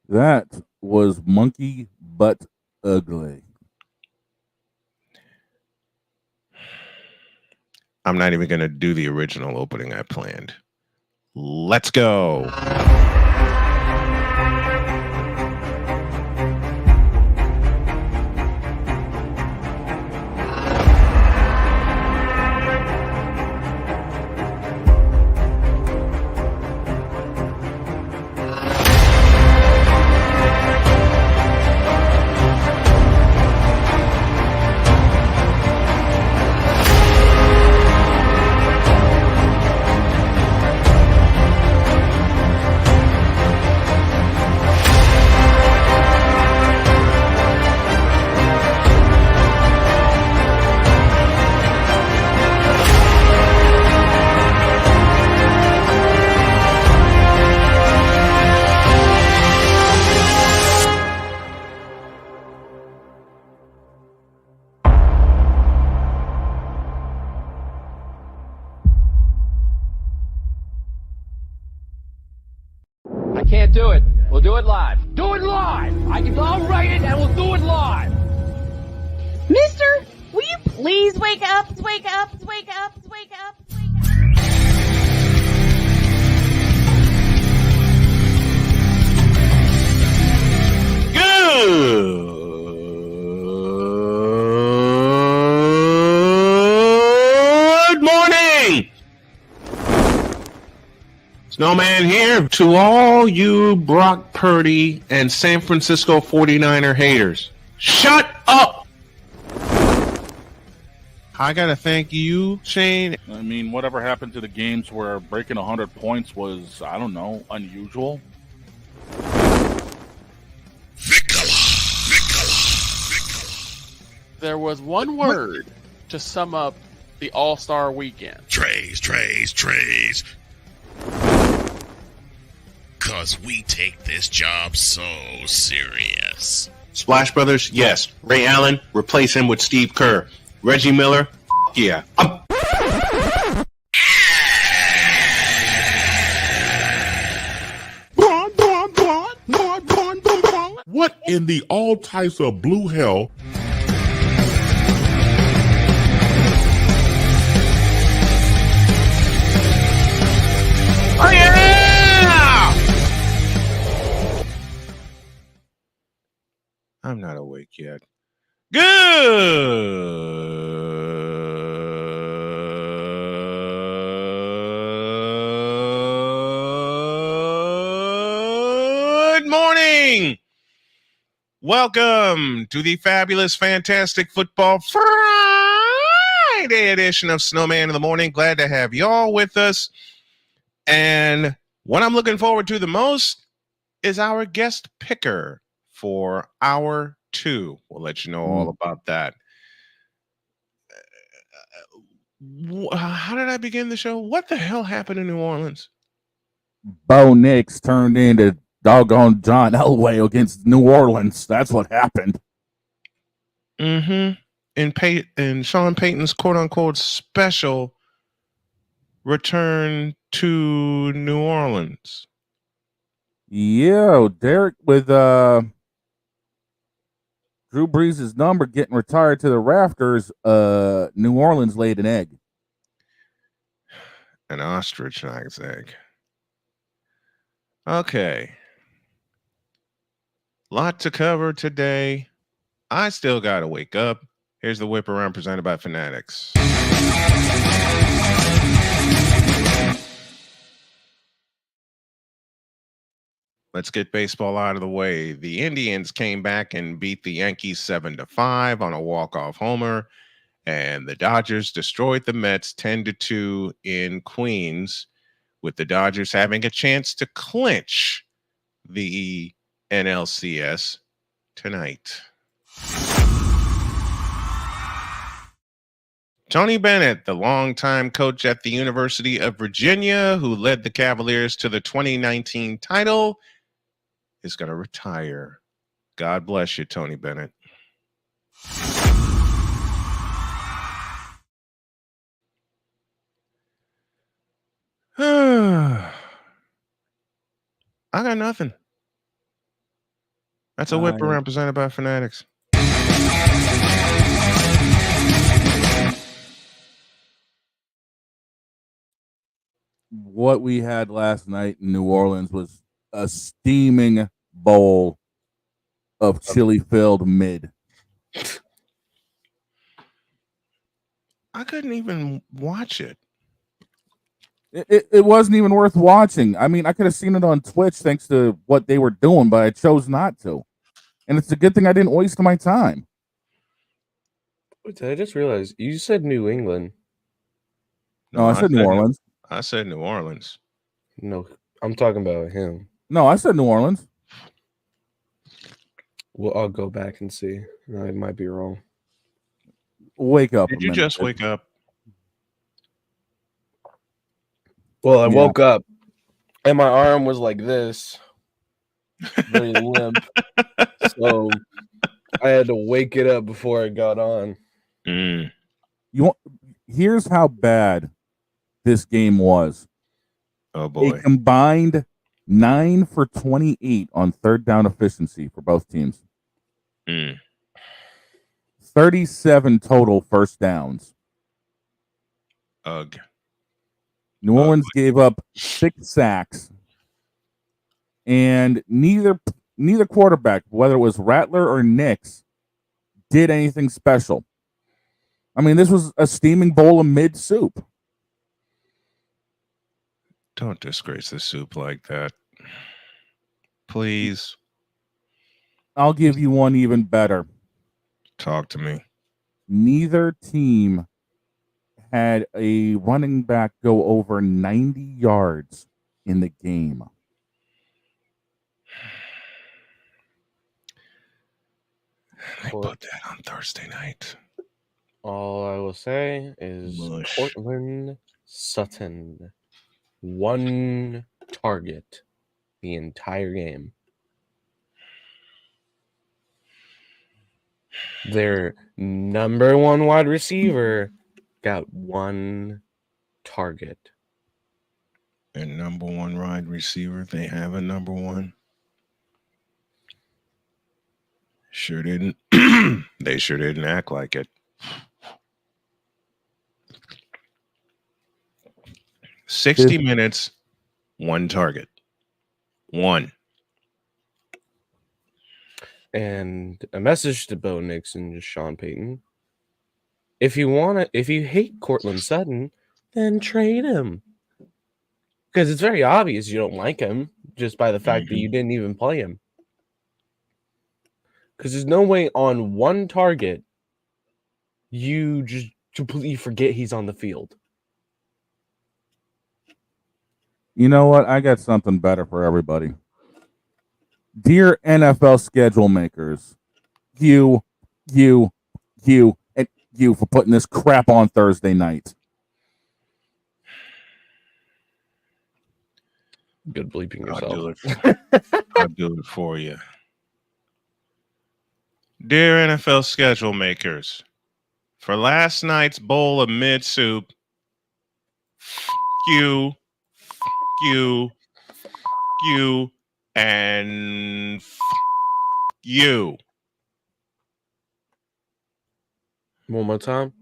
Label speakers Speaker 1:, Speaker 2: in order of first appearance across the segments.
Speaker 1: That was Monkey Butt Ugly.
Speaker 2: I'm not even going to do the original opening I planned. Let's go.
Speaker 3: I can't do it. We'll do it live. Do it live! I'll write it and we'll do it live!
Speaker 4: Mister, will you please wake up, wake up, wake up, wake up, wake up?
Speaker 2: Good morning. Snowman here to all you Brock Purdy and San Francisco 49er haters. Shut up! I gotta thank you, Shane.
Speaker 1: I mean, whatever happened to the games where breaking 100 points was, I don't know, unusual?
Speaker 5: There was one word to sum up the All-Star weekend.
Speaker 6: Trays. Cause we take this job so serious.
Speaker 2: Splash Brothers, yes. Ray Allen, replace him with Steve Kerr. Reggie Miller, yeah.
Speaker 7: What in the all types of blue hell?
Speaker 2: Oh yeah! I'm not awake yet. Good morning. Welcome to the fabulous, fantastic football Friday edition of Snowman in the Morning. Glad to have y'all with us. And what I'm looking forward to the most is our guest picker for hour 2. We'll let you know all about that. How did I begin the show? What the hell happened in New Orleans?
Speaker 1: Bo Nix turned into doggone John Elway against New Orleans. That's what happened.
Speaker 2: In Sean Payton's quote-unquote special return to New Orleans.
Speaker 1: Yeah, Derek with Drew Brees' number getting retired to the rafters. New Orleans laid an egg.
Speaker 2: An ostrich lays egg. Okay. Lot to cover today. I still got to wake up. Here's the whip around presented by Fanatics. Let's get baseball out of the way. The Indians came back and beat the Yankees 7-5 on a walk-off homer, and the Dodgers destroyed the Mets 10-2 in Queens, with the Dodgers having a chance to clinch the NLCS tonight. Tony Bennett, the longtime coach at the University of Virginia, who led the Cavaliers to the 2019 title, is going to retire. God bless you, Tony Bennett. I got nothing. That's a whip around presented by Fanatics.
Speaker 1: What we had last night in New Orleans was a steaming bowl of chili-filled mid.
Speaker 2: I couldn't even watch it.
Speaker 1: It wasn't even worth watching. I mean, I could have seen it on Twitch thanks to what they were doing, but I chose not to. And it's a good thing I didn't waste my time.
Speaker 8: Wait, I just realized you said New England.
Speaker 1: No, I said New Orleans.
Speaker 2: I said New Orleans.
Speaker 8: No, I'm talking about him.
Speaker 1: No, I said New Orleans.
Speaker 8: Well, I'll go back and see. I might be wrong.
Speaker 1: Wake up.
Speaker 2: Did you just wake up?
Speaker 8: Well, I woke up and my arm was like this, very limp. So I had to wake it up before I got on.
Speaker 1: Here's how bad this game was.
Speaker 2: Oh boy.
Speaker 1: A combined 9 for 28 on third down efficiency for both teams. 37 total first downs.
Speaker 2: Ugh.
Speaker 1: New Orleans gave up 6 sacks, and neither quarterback, whether it was Rattler or Nix, did anything special. I mean, this was a steaming bowl of mid soup.
Speaker 2: Don't disgrace the soup like that. Please.
Speaker 1: I'll give you one even better.
Speaker 2: Talk to me.
Speaker 1: Neither team had a running back go over 90 yards in the game.
Speaker 2: They put that on Thursday night.
Speaker 8: All I will say is Cortland Sutton, 1 target the entire game. Their number 1 wide receiver got 1 target.
Speaker 2: Their number 1 wide receiver. They have a number 1. Sure didn't. They sure didn't act like it. 60 minutes, 1 target. 1.
Speaker 8: And a message to Bo Nix and Sean Payton. If you hate Cortland Sutton, then trade him. Because it's very obvious you don't like him just by the fact that you didn't even play him. Because there's no way on 1 target you just completely forget he's on the field.
Speaker 1: You know what? I got something better for everybody. Dear NFL schedule makers, you for putting this crap on Thursday night.
Speaker 8: Good bleeping yourself.
Speaker 2: I'll do it for you. Dear NFL schedule makers, for last night's bowl of mid soup, you, and you.
Speaker 8: One more time.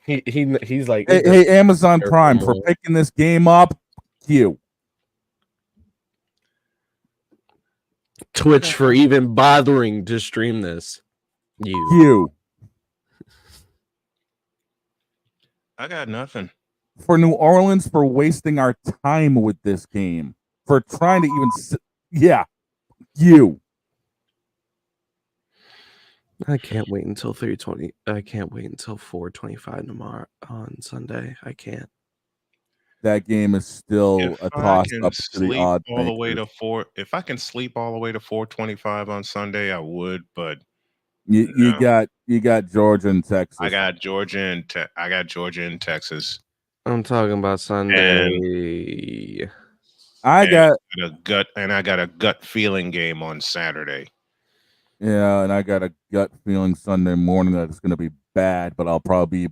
Speaker 8: He's like,
Speaker 1: hey, Amazon Prime for picking this game up. You.
Speaker 8: Twitch for even bothering to stream this.
Speaker 1: You.
Speaker 2: I got nothing.
Speaker 1: For New Orleans for wasting our time with this game. For trying to even... You.
Speaker 8: I can't wait until 3:20. I can't wait until 4:25 tomorrow on Sunday. I can't.
Speaker 1: That game is still a toss up to the odd.
Speaker 2: If I can sleep all the way to 4:25 on Sunday, I would. But
Speaker 1: you got Georgia and Texas.
Speaker 2: I got Georgia and Texas.
Speaker 8: I'm talking about Sunday.
Speaker 1: I got
Speaker 2: a gut feeling game on Saturday.
Speaker 1: Yeah, and I got a gut feeling Sunday morning that it's going to be bad, but I'll probably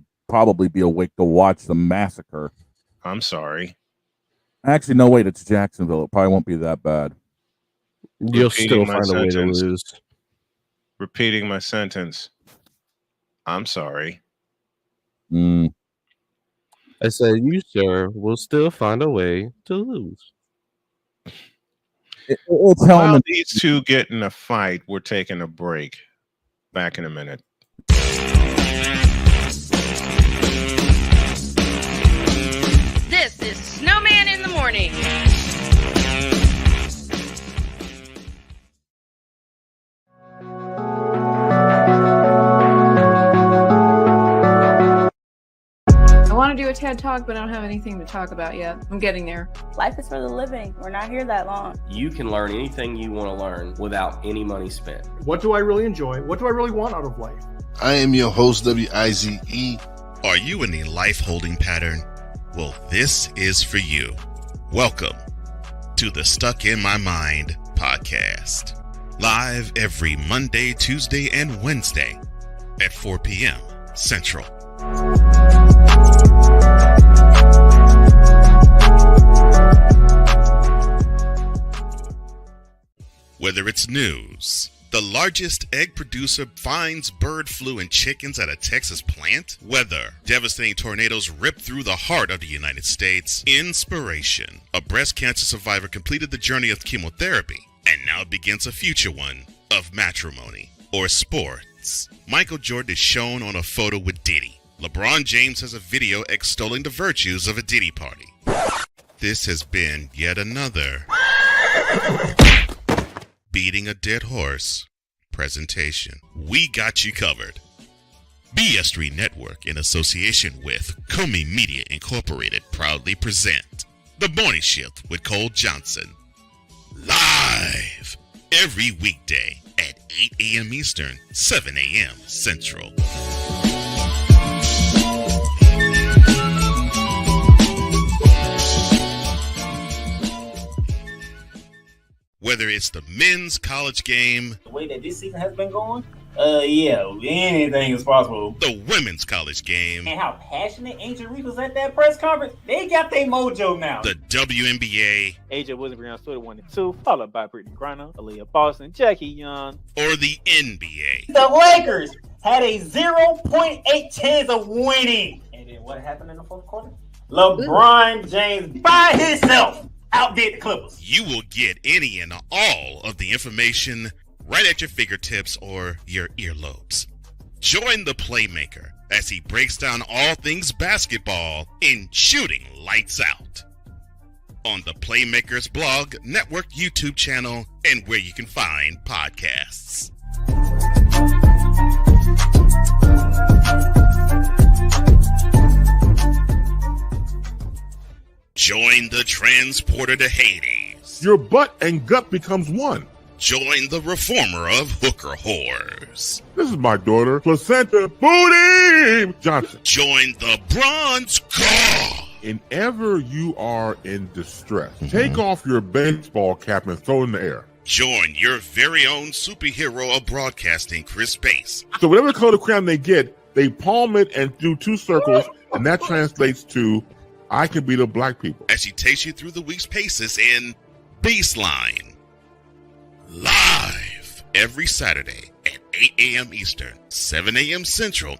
Speaker 1: be awake to watch the massacre.
Speaker 2: I'm sorry.
Speaker 1: Actually, no, wait, it's Jacksonville. It probably won't be that bad.
Speaker 8: You'll still
Speaker 2: Repeating my
Speaker 8: find a way to
Speaker 2: sentence.
Speaker 8: lose.
Speaker 2: Repeating my sentence. I'm sorry.
Speaker 1: Mm.
Speaker 8: I said, you, sir, will still find a way to lose.
Speaker 1: It's
Speaker 2: While
Speaker 1: Hellman.
Speaker 2: these two get in a fight, we're taking a break. Back in a minute.
Speaker 4: This is Snowman in the Morning.
Speaker 9: I want to do a TED Talk, but I don't have anything to talk about yet. I'm getting there.
Speaker 10: Life is for the living. We're not here that long.
Speaker 11: You can learn anything you want to learn without any money spent.
Speaker 12: What do I really enjoy? What do I really want out of life?
Speaker 6: I am your host, WIZE.
Speaker 7: Are you in a life holding pattern? Well, this is for you. Welcome to the Stuck in My Mind podcast. Live every Monday, Tuesday, and Wednesday at 4 p.m. Central. Whether it's news, the largest egg producer finds bird flu in chickens at a Texas plant, weather, devastating tornadoes rip through the heart of the United States, inspiration, a breast cancer survivor completed the journey of chemotherapy, and now begins a future one of matrimony, or sports. Michael Jordan is shown on a photo with Diddy. LeBron James has a video extolling the virtues of a Diddy party. This has been yet another beating a dead horse presentation. We got you covered. BS3 Network, in association with Comey Media Incorporated, proudly present The Morning Shift with Cole Johnson. Live every weekday at 8 a.m. Eastern, 7 a.m. Central. Whether it's the men's college game,
Speaker 13: the way that this season has been going, yeah, anything is possible.
Speaker 7: The women's college game,
Speaker 13: And how passionate Angel Reese was at that press conference, they got their mojo now.
Speaker 7: The WNBA,
Speaker 14: AJ Wilson on Twitter 1 and 2, followed by Brittany Griner, Aaliyah Boston, Jackie Young,
Speaker 7: or the NBA.
Speaker 13: The Lakers had a 0.8 chance of winning. And then what happened in the fourth quarter? LeBron James by himself outdid the Clippers.
Speaker 7: You will get any and all of the information right at your fingertips or your earlobes. Join the Playmaker as he breaks down all things basketball in Shooting Lights Out on the Playmakers blog, network, YouTube channel, and where you can find podcasts. Join the transporter to Hades. Your butt and gut becomes one. Join the reformer of hooker whores.
Speaker 15: This is my daughter, Placenta Booty Johnson.
Speaker 7: Join the bronze god.
Speaker 15: Whenever you are in distress, take off your baseball cap and throw it in the air.
Speaker 7: Join your very own superhero of broadcasting, Chris Bass.
Speaker 15: So whatever color crayon they get, they palm it and do two circles, and that translates to I can be the black people.
Speaker 7: As she takes you through the week's paces in Baseline. Live every Saturday at 8 a.m. Eastern, 7 a.m. Central.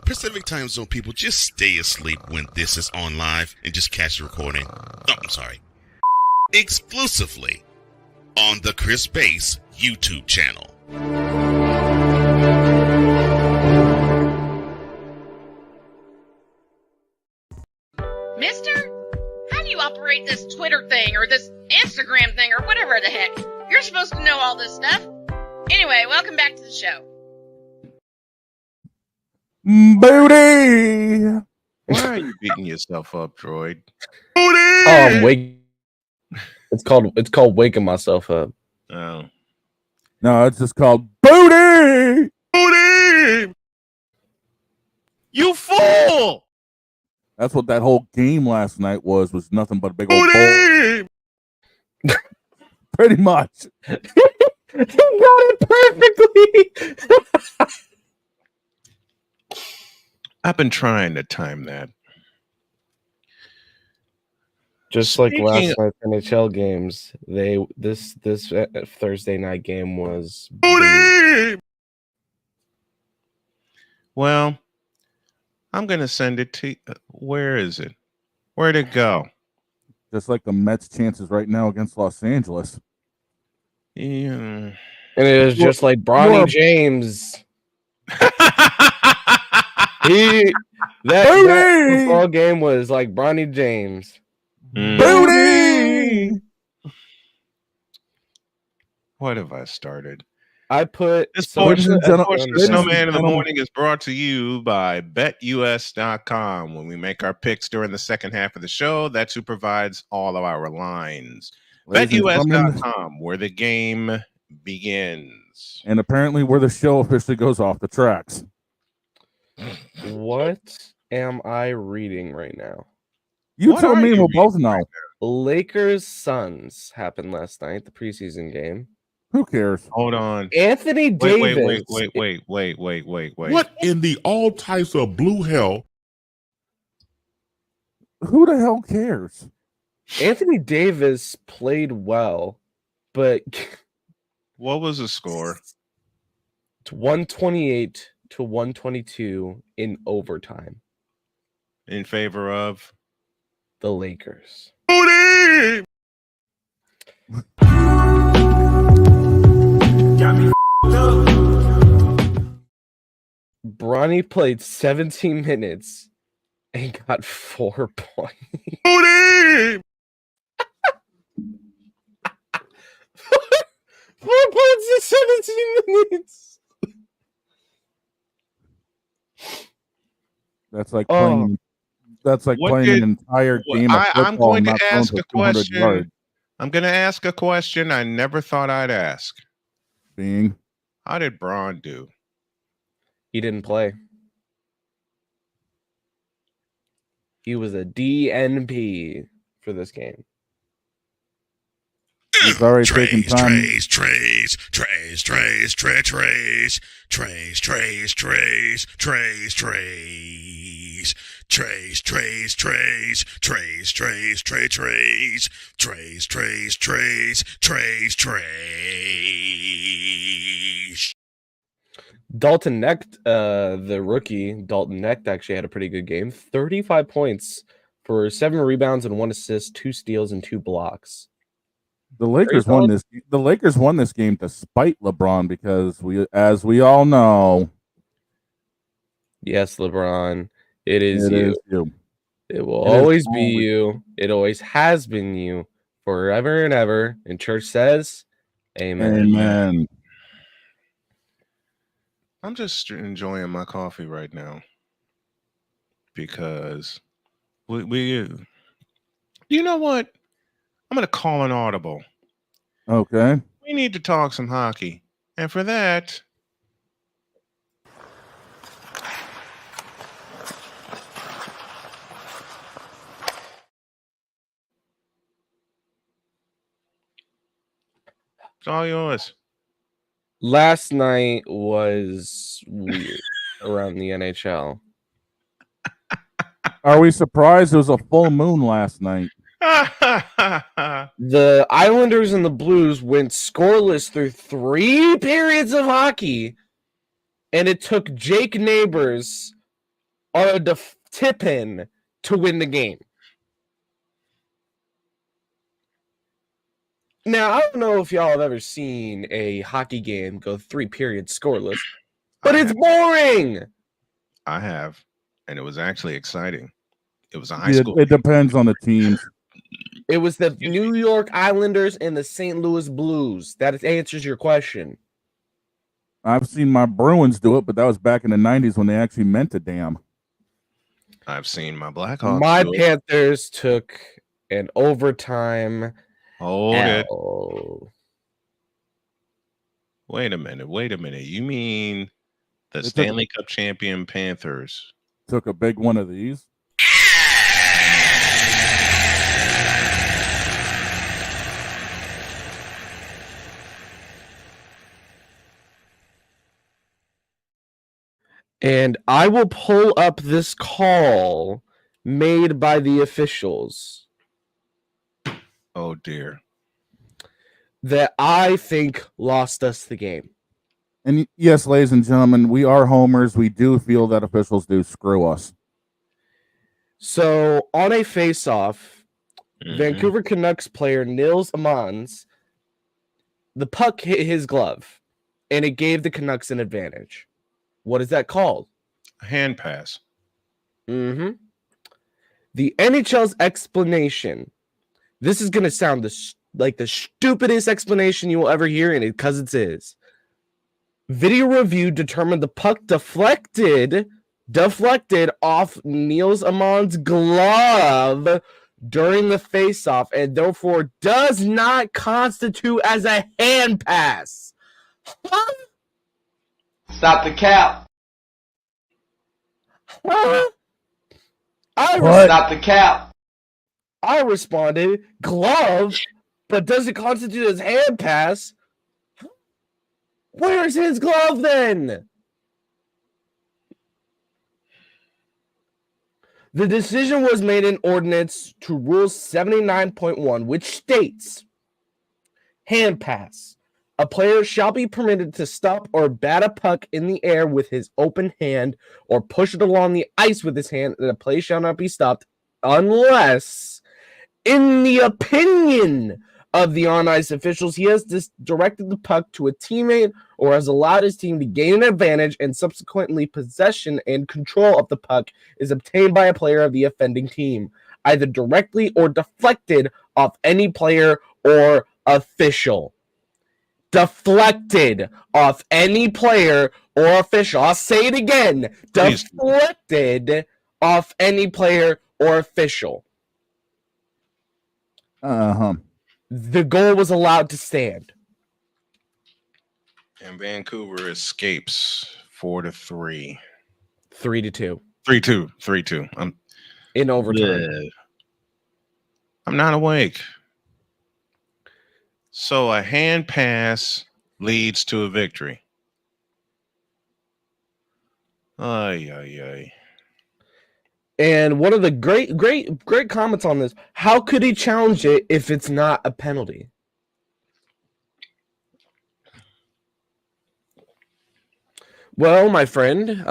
Speaker 7: Pacific Time Zone people, just stay asleep when this is on live and just catch the recording. Oh, I'm sorry. Exclusively on the Chris Bass YouTube channel.
Speaker 4: Mister, how do you operate this Twitter thing or this Instagram thing or whatever the heck? You're supposed to know all this stuff. Anyway, welcome back to the show.
Speaker 1: Booty!
Speaker 2: Why are you beating yourself up, Droid?
Speaker 8: Wake. It's called waking myself up.
Speaker 2: Oh.
Speaker 1: No, it's just called Booty!
Speaker 15: Booty!
Speaker 2: You fool!
Speaker 1: That's what that whole game last night was nothing but a big old
Speaker 15: Booty!
Speaker 1: bowl. Pretty much.
Speaker 8: He got it perfectly.
Speaker 2: I've been trying to time that.
Speaker 8: Just like
Speaker 2: Speaking
Speaker 8: last night's NHL games, this Thursday night game was.
Speaker 2: Well, I'm gonna send it to. Where is it? Where'd it go?
Speaker 1: Just like the Mets' chances right now against Los Angeles.
Speaker 2: Yeah.
Speaker 8: And it was just like Bronny James. That football game was like Bronny James.
Speaker 1: Booty!
Speaker 2: What have I started?
Speaker 8: I put
Speaker 2: This
Speaker 8: so
Speaker 2: portion of
Speaker 1: ladies
Speaker 2: the Snowman
Speaker 1: and
Speaker 2: in the
Speaker 1: gentlemen.
Speaker 2: Morning is brought to you by BetUS.com. When we make our picks during the second half of the show, that's who provides all of our lines.
Speaker 1: Ladies and gentlemen.
Speaker 2: BetUS.com, where the game begins.
Speaker 1: And apparently where the show officially goes off the tracks.
Speaker 8: What am I reading right now?
Speaker 1: You
Speaker 2: What
Speaker 1: tell
Speaker 2: are
Speaker 1: me,
Speaker 2: you
Speaker 1: we'll both
Speaker 2: reading
Speaker 1: know.
Speaker 2: right
Speaker 8: Lakers Suns happened last night, the preseason game.
Speaker 1: Who cares?
Speaker 2: Hold on.
Speaker 8: Anthony Davis.
Speaker 2: Wait.
Speaker 15: What in the all types of blue hell?
Speaker 1: Who the hell cares?
Speaker 8: Anthony Davis played well, but
Speaker 2: What was the score?
Speaker 8: it's 128 to 122 in overtime.
Speaker 2: In favor of
Speaker 8: the Lakers. Bronny played 17 minutes and got 4 points. 4 points in 17 minutes.
Speaker 1: That's like playing. That's like playing an entire game of football.
Speaker 2: I'm going to
Speaker 1: not
Speaker 2: ask
Speaker 1: throwing
Speaker 2: a
Speaker 1: for 200
Speaker 2: question.
Speaker 1: yards.
Speaker 2: I'm going to ask a question I never thought I'd ask.
Speaker 1: Being,
Speaker 2: how did Braun do?
Speaker 8: He didn't play. He was a DNP for this game.
Speaker 1: He's already taken time.
Speaker 7: Trays.
Speaker 8: Dalton Knecht, the rookie, Dalton Knecht actually had a pretty good game. 35 points for 7 rebounds and 1 assist, 2 steals, and 2 blocks.
Speaker 1: The Lakers won this. The Lakers won this game despite LeBron because as we all know.
Speaker 8: Yes, LeBron, it is you. It will
Speaker 1: It
Speaker 8: always be you. It always has been you forever and ever. And church says, amen.
Speaker 1: Amen.
Speaker 2: I'm just enjoying my coffee right now because we you know what? I'm going to call an audible.
Speaker 1: Okay.
Speaker 2: We need to talk some hockey. And for that, it's all yours.
Speaker 8: Last night was weird around the NHL.
Speaker 1: Are we surprised it was a full moon last night?
Speaker 8: The Islanders and the Blues went scoreless through 3 periods of hockey, and it took Jake Neighbors on a tip-in to win the game. Now, I don't know if y'all have ever seen a hockey game go 3 periods scoreless, but it's boring.
Speaker 2: I have, and it was actually exciting. It was a high school.
Speaker 1: It depends on the teams.
Speaker 8: It was the New York Islanders and the St. Louis Blues. That answers your question.
Speaker 1: I've seen my Bruins do it, but that was back in the 90s when they actually meant a damn.
Speaker 2: I've seen my Blackhawks.
Speaker 8: My Panthers took an overtime.
Speaker 2: Hold it. Wait a minute. You mean the Stanley Cup champion Panthers
Speaker 1: took a big one of these?
Speaker 8: And I will pull up this call made by the officials.
Speaker 2: Oh dear.
Speaker 8: that I think lost us the game.
Speaker 1: And yes, ladies and gentlemen, we are homers. We do feel that officials do screw us.
Speaker 8: So on a face-off,
Speaker 2: Mhm.
Speaker 8: Vancouver Canucks player Nils Amans, the puck hit his glove, and it gave the Canucks an advantage. What is that called?
Speaker 2: A hand pass.
Speaker 8: Mm-hmm. The NHL's explanation. This is going to sound like the stupidest explanation you will ever hear, and because it is. Video review determined the puck deflected off Nils Amans' glove during the face-off, and therefore does not constitute as a hand pass. Huh?
Speaker 3: Stop the cap.
Speaker 8: Huh?
Speaker 3: Stop the cap.
Speaker 8: I responded, glove, but does it constitute as hand pass? Where's his glove then? The decision was made in ordinance to Rule 79.1, which states, hand pass. A player shall be permitted to stop or bat a puck in the air with his open hand or push it along the ice with his hand, and the play shall not be stopped unless, in the opinion of the on-ice officials, he has directed the puck to a teammate or has allowed his team to gain an advantage, and subsequently possession and control of the puck is obtained by a player of the offending team, either directly or deflected off any player or official. Deflected off any player or official. I'll say it again. Deflected off any player or official. The goal was allowed to stand.
Speaker 2: And Vancouver escapes 4-3.
Speaker 8: 3-2.
Speaker 2: 3-2. 3-2. I'm
Speaker 8: in overtime.
Speaker 2: Yeah. I'm not awake. So a hand pass leads to a victory. Ay, ay, ay.
Speaker 8: And one of the great comments on this, how could he challenge it if it's not a penalty? Well, my friend,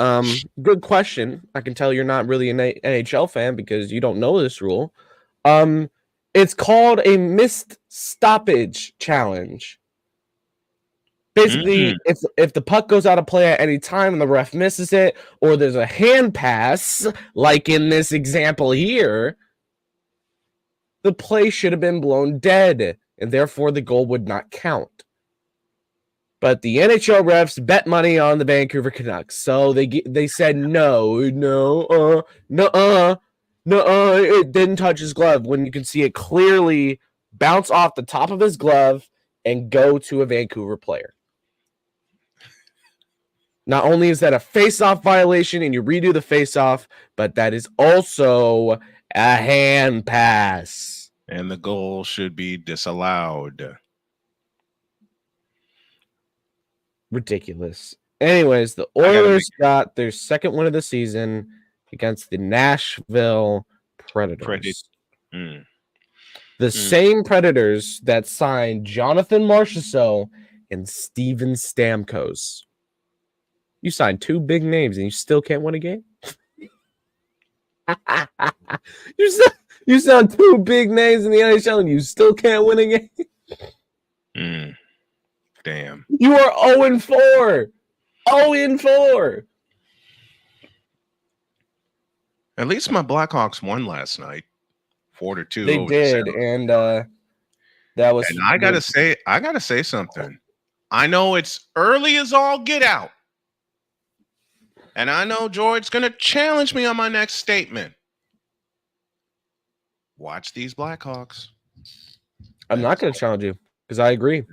Speaker 8: good question. I can tell you're not really an NHL fan because you don't know this rule. It's called a missed stoppage challenge. Basically, if the puck goes out of play at any time and the ref misses it, or there's a hand pass, like in this example here, the play should have been blown dead, and therefore the goal would not count. But the NHL refs bet money on the Vancouver Canucks, so they said no, it didn't touch his glove, when you can see it clearly bounce off the top of his glove and go to a Vancouver player. Not only is that a face-off violation and you redo the face-off, but that is also a hand pass.
Speaker 2: And the goal should be disallowed.
Speaker 8: Ridiculous. Anyways, the Oilers got their second win of the season against the Nashville Predators. The same Predators that signed Jonathan Marchessault and Steven Stamkos. You signed two big names and you still can't win a game? You sound two big names in the NHL and you still can't win a game?
Speaker 2: Damn.
Speaker 8: You are 0-4. 0-4.
Speaker 2: At least my Blackhawks won last night. 4-2.
Speaker 8: They did, and that was.
Speaker 2: And I gotta say something. I know it's early as all get out. And I know George's gonna challenge me on my next statement. Watch these Blackhawks.
Speaker 8: I'm not going to challenge you because I agree.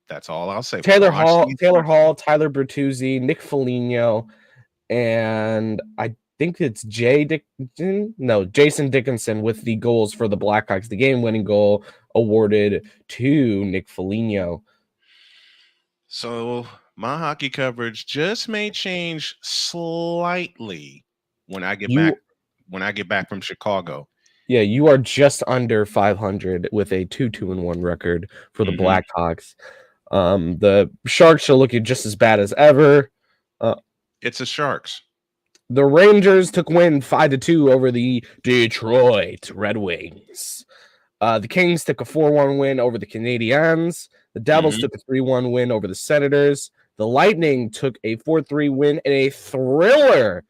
Speaker 2: That's all I'll say.
Speaker 8: Taylor Hall, Tyler Bertuzzi, Nick Foligno, and I think it's Jason Dickinson with the goals for the Blackhawks. The game-winning goal awarded to Nick Foligno.
Speaker 2: So my hockey coverage just may change slightly when I get back from Chicago.
Speaker 8: Yeah, you are just under 500 with a 2-2-1 record for the Blackhawks. The Sharks are looking just as bad as ever.
Speaker 2: It's the Sharks.
Speaker 8: The Rangers took win 5-2 over the Detroit Red Wings. The Kings took a 4-1 win over the Canadiens. The Devils took a 3-1 win over the Senators. The Lightning took a 4-3 win in a thriller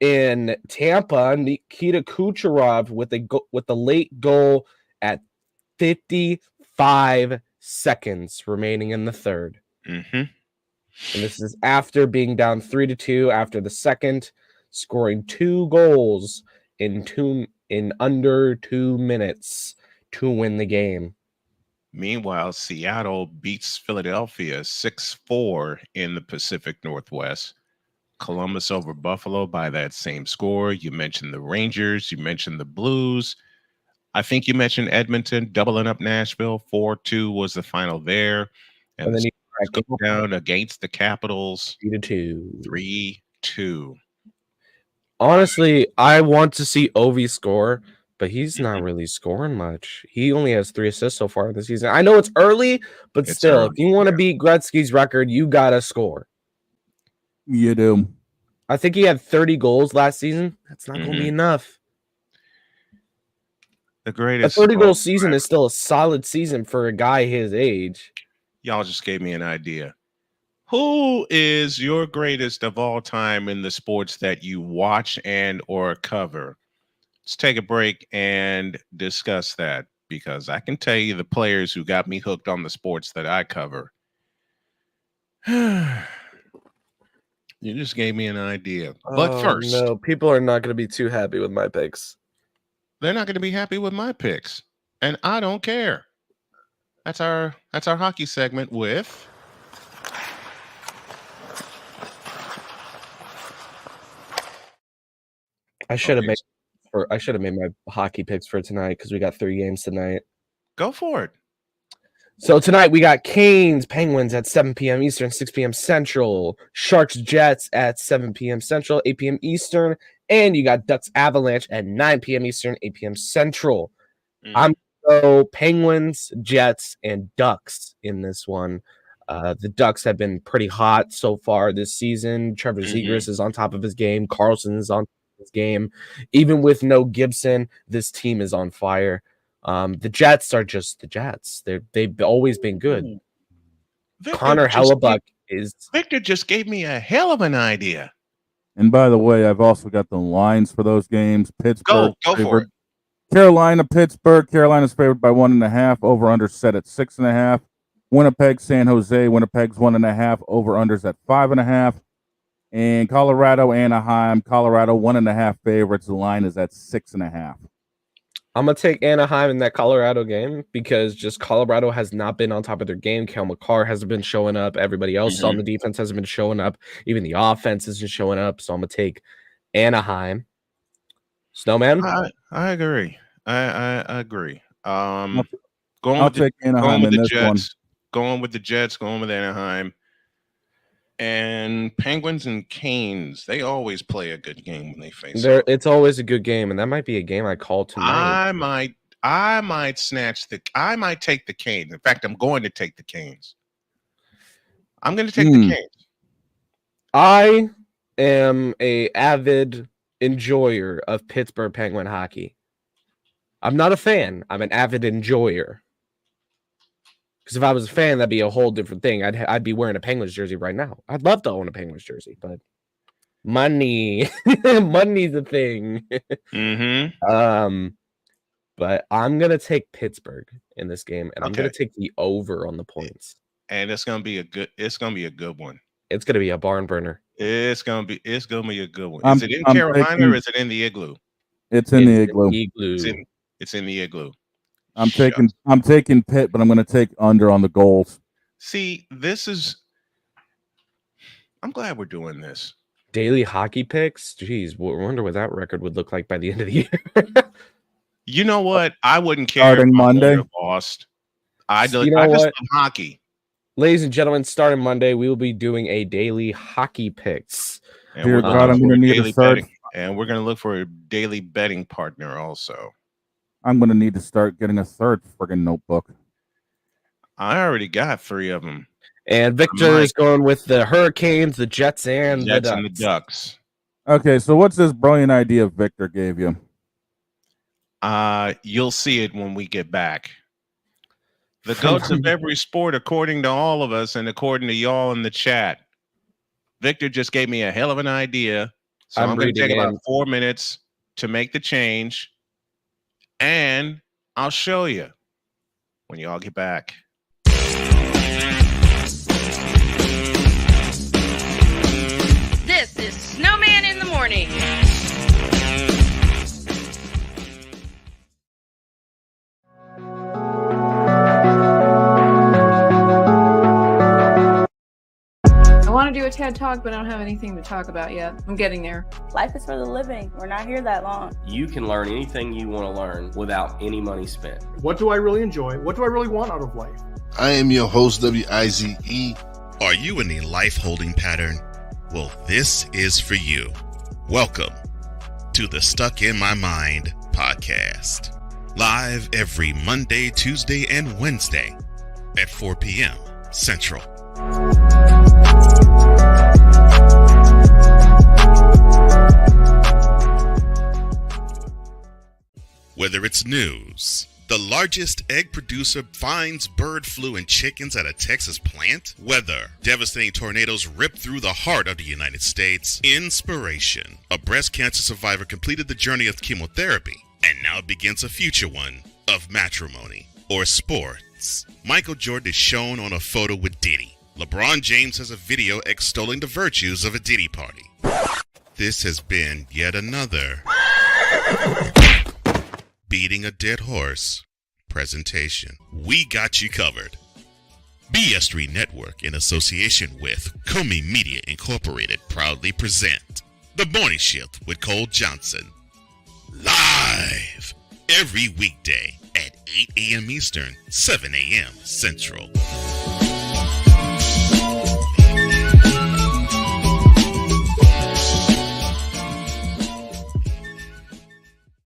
Speaker 8: in Tampa. Nikita Kucherov with the late goal at 55 seconds remaining in the third. And this is after being down 3-2 after the second, scoring 2 goals in under 2 minutes to win the game.
Speaker 2: Meanwhile, Seattle beats Philadelphia 6-4 in the Pacific Northwest. Columbus over Buffalo by that same score. You mentioned the Rangers. You mentioned the Blues. I think you mentioned Edmonton doubling up Nashville. 4-2 was the final there. And then you go down against the Capitals.
Speaker 8: 3-2.
Speaker 2: 3-2.
Speaker 8: Honestly, I want to see Ovi score, but he's not really scoring much. He only has 3 assists so far this season. I know it's early, but still, if you want to beat Gretzky's record, you got to score.
Speaker 1: You do.
Speaker 8: I think he had 30 goals last season. That's not going to be enough.
Speaker 2: The greatest.
Speaker 8: A 30-goal season is still a solid season for a guy his age.
Speaker 2: Y'all just gave me an idea. Who is your greatest of all time in the sports that you watch and or cover? Let's take a break and discuss that, because I can tell you the players who got me hooked on the sports that I cover. You just gave me an idea. But first,
Speaker 8: no, people are not going to be too happy with my picks.
Speaker 2: They're not going to be happy with my picks, and I don't care. That's our hockey segment with
Speaker 8: I should have made my hockey picks for tonight because we got 3 games tonight.
Speaker 2: Go for it.
Speaker 8: So tonight we got Canes, Penguins at 7 p.m. Eastern, 6 p.m. Central. Sharks, Jets at 7 p.m. Central, 8 p.m. Eastern. And you got Ducks, Avalanche at 9 p.m. Eastern, 8 p.m. Central. I'm so Penguins, Jets, and Ducks in this one. The Ducks have been pretty hot so far this season. Trevor Zegras is on top of his game. Carlson is on top of his game. Even with no Gibson, this team is on fire. The Jets are just the Jets. They've always been good. Connor Hellebuck
Speaker 2: Victor just gave me a hell of an idea.
Speaker 1: And by the way, I've also got the lines for those games. Pittsburgh.
Speaker 2: Go for it.
Speaker 1: Carolina, Pittsburgh. Carolina's favored by 1.5. Over under set at 6.5. Winnipeg, San Jose. Winnipeg's 1.5. Over unders at 5.5. And Colorado, Anaheim. Colorado 1.5 favorites. The line is at 6.5.
Speaker 8: I'm going to take Anaheim in that Colorado game because just Colorado has not been on top of their game. Cale Makar hasn't been showing up. Everybody else on the defense hasn't been showing up. Even the offense isn't showing up. So I'm going to take Anaheim. Snowman?
Speaker 2: I agree. I agree.
Speaker 1: I'll take Anaheim in this one.
Speaker 2: Going with the Jets, going with Anaheim. And Penguins and Canes, they always play a good game when they face up.
Speaker 8: It's always a good game, and that might be a game I call tonight.
Speaker 2: I might take the Canes. In fact, I'm going to take the Canes. I'm going to take the Canes.
Speaker 8: I am a avid enjoyer of Pittsburgh Penguin hockey. I'm not a fan. I'm an avid enjoyer. Because if I was a fan, that'd be a whole different thing. I'd be wearing a Penguins jersey right now. I'd love to own a Penguins jersey, but money's the thing. But I'm gonna take Pittsburgh in this game, and I'm gonna take the over on the points.
Speaker 2: And it's gonna be a good one.
Speaker 8: It's gonna be a barn burner.
Speaker 2: It's gonna be a good one. Is it in Carolina or is it in the Igloo?
Speaker 1: It's in the Igloo.
Speaker 2: It's in the Igloo.
Speaker 1: I'm taking Pitt, but I'm going to take under on the goals.
Speaker 2: See, I'm glad we're doing this.
Speaker 8: Daily hockey picks? Jeez, I wonder what that record would look like by the end of the year.
Speaker 2: You know what? I wouldn't care
Speaker 1: starting
Speaker 2: if
Speaker 1: Monday.
Speaker 2: Lost. I just love hockey.
Speaker 8: Ladies and gentlemen, starting Monday, we will be doing a daily hockey picks.
Speaker 2: And we're going to look for a daily betting partner also.
Speaker 1: I'm going to need to start getting a third friggin' notebook.
Speaker 2: I already got 3 of them.
Speaker 8: And Victor is going with the Hurricanes, the Jets, and the
Speaker 2: Jets
Speaker 8: Ducks.
Speaker 2: and the Ducks.
Speaker 1: Okay, so what's this brilliant idea Victor gave you?
Speaker 2: You'll see it when we get back. The goats of every sport, according to all of us and according to y'all in the chat. Victor just gave me a hell of an idea. So I'm going to take about 4 minutes to make the change. And I'll show you when y'all get back.
Speaker 4: This is Snowman in the Morning.
Speaker 9: I want to do a TED Talk, but I don't have anything to talk about yet. I'm getting there.
Speaker 10: Life is for the living. We're not here that long.
Speaker 11: You can learn anything you want to learn without any money spent.
Speaker 12: What do I really enjoy? What do I really want out of life?
Speaker 16: I am your host, WIZE.
Speaker 7: Are you in a life holding pattern? Well, this is for you. Welcome to the Stuck in My Mind podcast. Live every Monday, Tuesday, and Wednesday at 4 p.m. Central. Whether it's news, the largest egg producer finds bird flu in chickens at a Texas plant, weather, devastating tornadoes rip through the heart of the United States, inspiration, a breast cancer survivor completed the journey of chemotherapy, and now begins a future one of matrimony, or sports. Michael Jordan is shown on a photo with Diddy. LeBron James has a video extolling the virtues of a Diddy party. This has been yet another beating a dead horse presentation. We got you covered. BS3 Network, in association with Comey Media Incorporated, proudly present The Morning Shift with Cole Johnson. Live every weekday at 8 a.m. Eastern, 7 a.m. Central.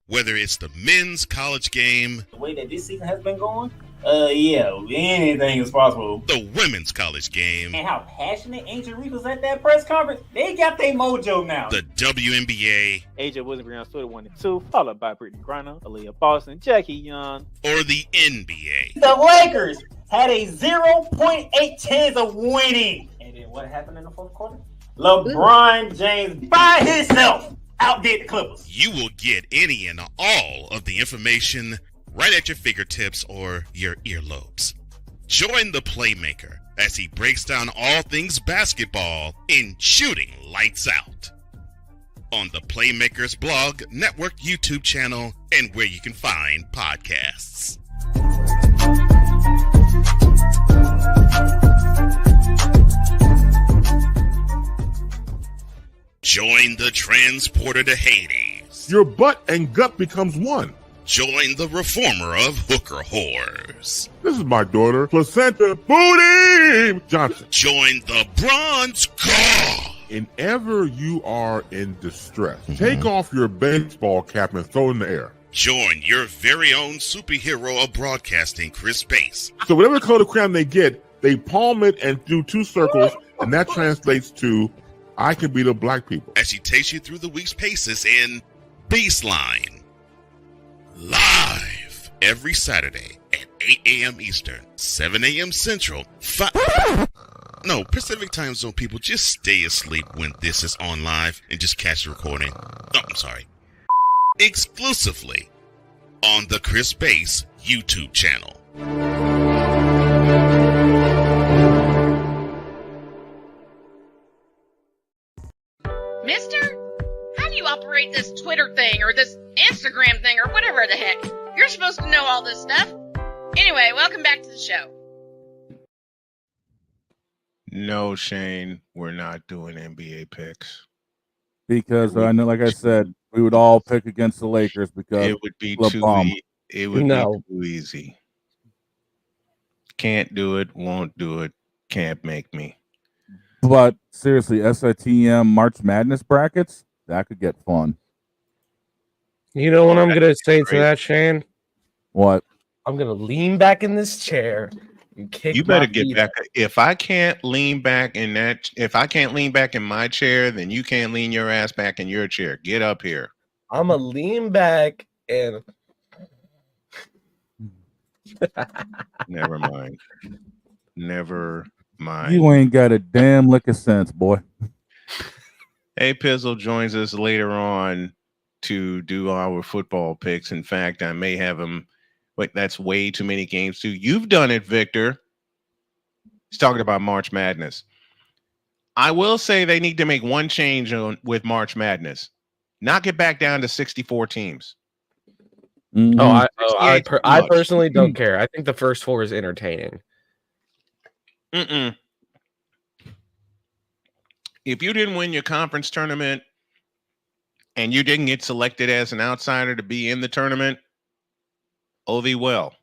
Speaker 7: Whether it's the men's college game,
Speaker 13: The way that this season has been going, yeah, anything is possible.
Speaker 7: the women's college game,
Speaker 13: And how passionate Angel Reese was at that press conference, they got their mojo now.
Speaker 7: the WNBA,
Speaker 14: AJ Williams on Twitter 1 and 2, followed by Brittany Griner, Aaliyah Boston, Jackie Young,
Speaker 7: or the NBA.
Speaker 13: The Lakers had a 0.8 chance of winning. And then what happened in the fourth quarter? LeBron James by himself outdid the Clippers.
Speaker 7: You will get any and all of the information right at your fingertips or your earlobes. Join the Playmaker as he breaks down all things basketball in Shooting Lights Out on the Playmakers blog, network, YouTube channel, and where you can find podcasts. Join the transporter to Hades.
Speaker 15: Your butt and gut becomes one.
Speaker 7: Join the reformer of hooker whores.
Speaker 15: This is my daughter, Placenta Booty Johnson.
Speaker 7: Join the bronze car.
Speaker 15: Whenever you are in distress, take off your baseball cap and throw it in the air.
Speaker 7: Join your very own superhero of broadcasting, Chris Bass.
Speaker 15: So whatever color crayon they get, they palm it and do 2 circles, and that translates to I can be the black people.
Speaker 7: As she takes you through the week's paces in Baseline. Live every Saturday at 8 a.m. Eastern, 7 a.m. Central. Pacific Time Zone people, just stay asleep when this is on live and just catch the recording. Oh, I'm sorry. Exclusively on the Chris Bass YouTube channel.
Speaker 4: Mister, how do you operate this Twitter thing or this Instagram thing or whatever the heck? You're supposed to know all this stuff. Anyway, welcome back to the show.
Speaker 2: No, Shane, we're not doing NBA picks.
Speaker 1: Because I know, like I said, we would all pick against the Lakers because
Speaker 2: It would be
Speaker 1: LeBron.
Speaker 2: it would be too easy. Can't do it, won't do it, can't make me.
Speaker 1: But seriously, SITM March Madness brackets, that could get fun.
Speaker 8: You know what I'm going to say to that, Shane?
Speaker 1: What?
Speaker 8: I'm gonna lean back in this chair and kick.
Speaker 2: You better
Speaker 8: my
Speaker 2: get
Speaker 8: feet
Speaker 2: back.
Speaker 8: up.
Speaker 2: If I can't lean back in my chair, then you can't lean your ass back in your chair. Get up here.
Speaker 8: I'm gonna lean back and.
Speaker 2: Never mind. Never mind.
Speaker 1: You ain't got a damn lick of sense, boy.
Speaker 2: Hey, Pizzle joins us later on to do our football picks. In fact, I may have him. Wait, that's way too many games too. You've done it, Victor. He's talking about March Madness. I will say they need to make one change with March Madness. Knock it back down to 64 teams.
Speaker 8: I personally
Speaker 2: Mm.
Speaker 8: don't care. I think the first 4 is entertaining.
Speaker 2: If you didn't win your conference tournament and you didn't get selected as an outsider to be in the tournament, oh, thee well.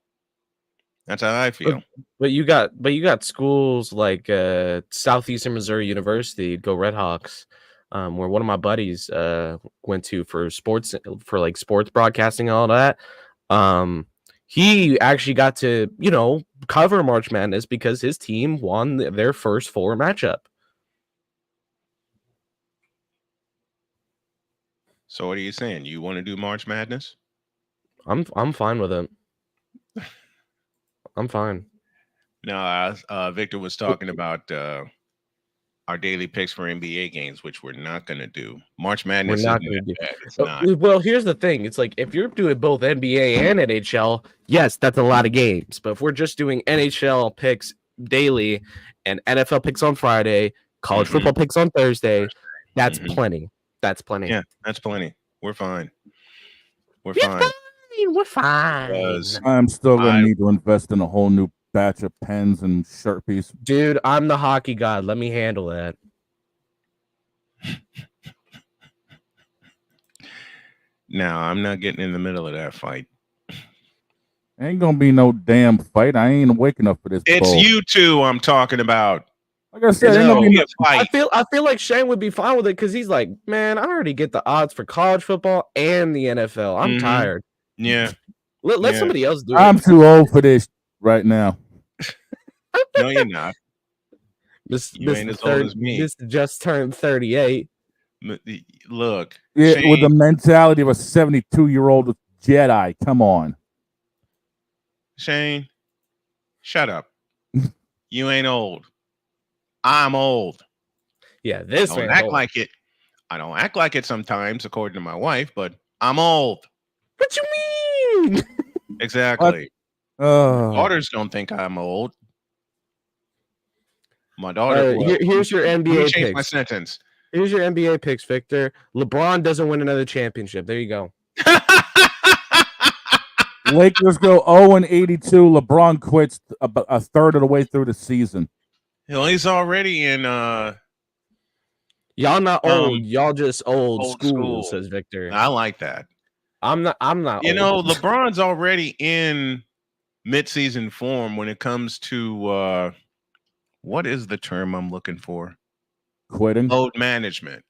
Speaker 2: That's how I feel.
Speaker 8: But you got schools like Southeastern Missouri University, go Redhawks, where one of my buddies went to for sports broadcasting and all that. He actually got to, cover March Madness because his team won their first 4 matchup.
Speaker 2: So what are you saying? You want to do March Madness?
Speaker 8: I'm fine with it. I'm fine.
Speaker 2: No, Victor was talking about our daily picks for NBA games, which we're not going to do. March Madness
Speaker 8: We're not
Speaker 2: isn't
Speaker 8: going to
Speaker 2: that
Speaker 8: do.
Speaker 2: bad. It's not.
Speaker 8: Well, here's the thing. It's like if you're doing both NBA and NHL, yes, that's a lot of games. But if we're just doing NHL picks daily and NFL picks on Friday, college football picks on Thursday, that's plenty. That's plenty.
Speaker 2: Yeah, that's plenty. We're fine. We're
Speaker 8: You're
Speaker 2: fine.
Speaker 8: We're fine.
Speaker 1: I'm still going to need to invest in a whole new batch of pens and Sharpies.
Speaker 8: Dude, I'm the hockey god. Let me handle that.
Speaker 2: Now, I'm not getting in the middle of that fight.
Speaker 1: Ain't going to be no damn fight. I ain't awake enough for this.
Speaker 2: It's
Speaker 1: bull.
Speaker 2: you two I'm talking about.
Speaker 1: Like I said, ain't gonna be no
Speaker 2: fight.
Speaker 8: I feel like Shane would be fine with it because he's like, man, I already get the odds for college football and the NFL. I'm tired.
Speaker 2: Yeah.
Speaker 8: Let somebody else do
Speaker 1: I'm
Speaker 8: it.
Speaker 1: too old for this right now.
Speaker 2: No, you're not.
Speaker 8: You ain't as old as me. This just turned 38.
Speaker 2: Look.
Speaker 1: Yeah,
Speaker 2: Shane,
Speaker 1: with the mentality of a 72-year-old Jedi. Come on.
Speaker 2: Shane, shut up. You ain't old. I'm old.
Speaker 8: Yeah, this
Speaker 2: I don't
Speaker 8: man's
Speaker 2: act
Speaker 8: old.
Speaker 2: like it. I don't act like it sometimes, according to my wife, but I'm old.
Speaker 8: What you mean?
Speaker 2: Exactly. Daughters don't think I'm old. My daughter.
Speaker 8: Here's your
Speaker 2: Let me
Speaker 8: NBA
Speaker 2: change
Speaker 8: picks.
Speaker 2: my sentence.
Speaker 8: Here's your NBA picks, Victor. LeBron doesn't win another championship. There you go.
Speaker 1: Lakers go 0-82. LeBron quits about a third of the way through the season.
Speaker 2: Well, he's already in.
Speaker 8: Y'all not old. Y'all just old school, says Victor.
Speaker 2: I like that.
Speaker 8: I'm not.
Speaker 2: You
Speaker 8: old.
Speaker 2: know, LeBron's already in mid-season form when it comes to what is the term I'm looking for?
Speaker 1: Quitting.
Speaker 2: Load management.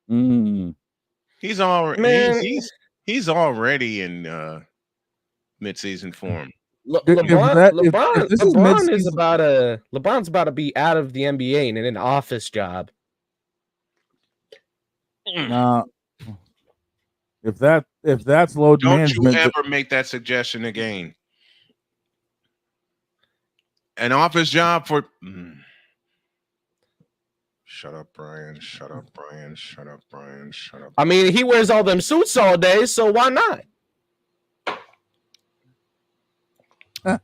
Speaker 2: He's already he's already in mid-season form.
Speaker 8: LeBron's about to be out of the NBA and in an office job.
Speaker 1: If that's load management,
Speaker 2: don't you ever make that suggestion again. An office job for. Shut up, Brian. Shut up, Brian. Shut up, Brian. Shut up.
Speaker 8: I mean, he wears all them suits all day, so why not?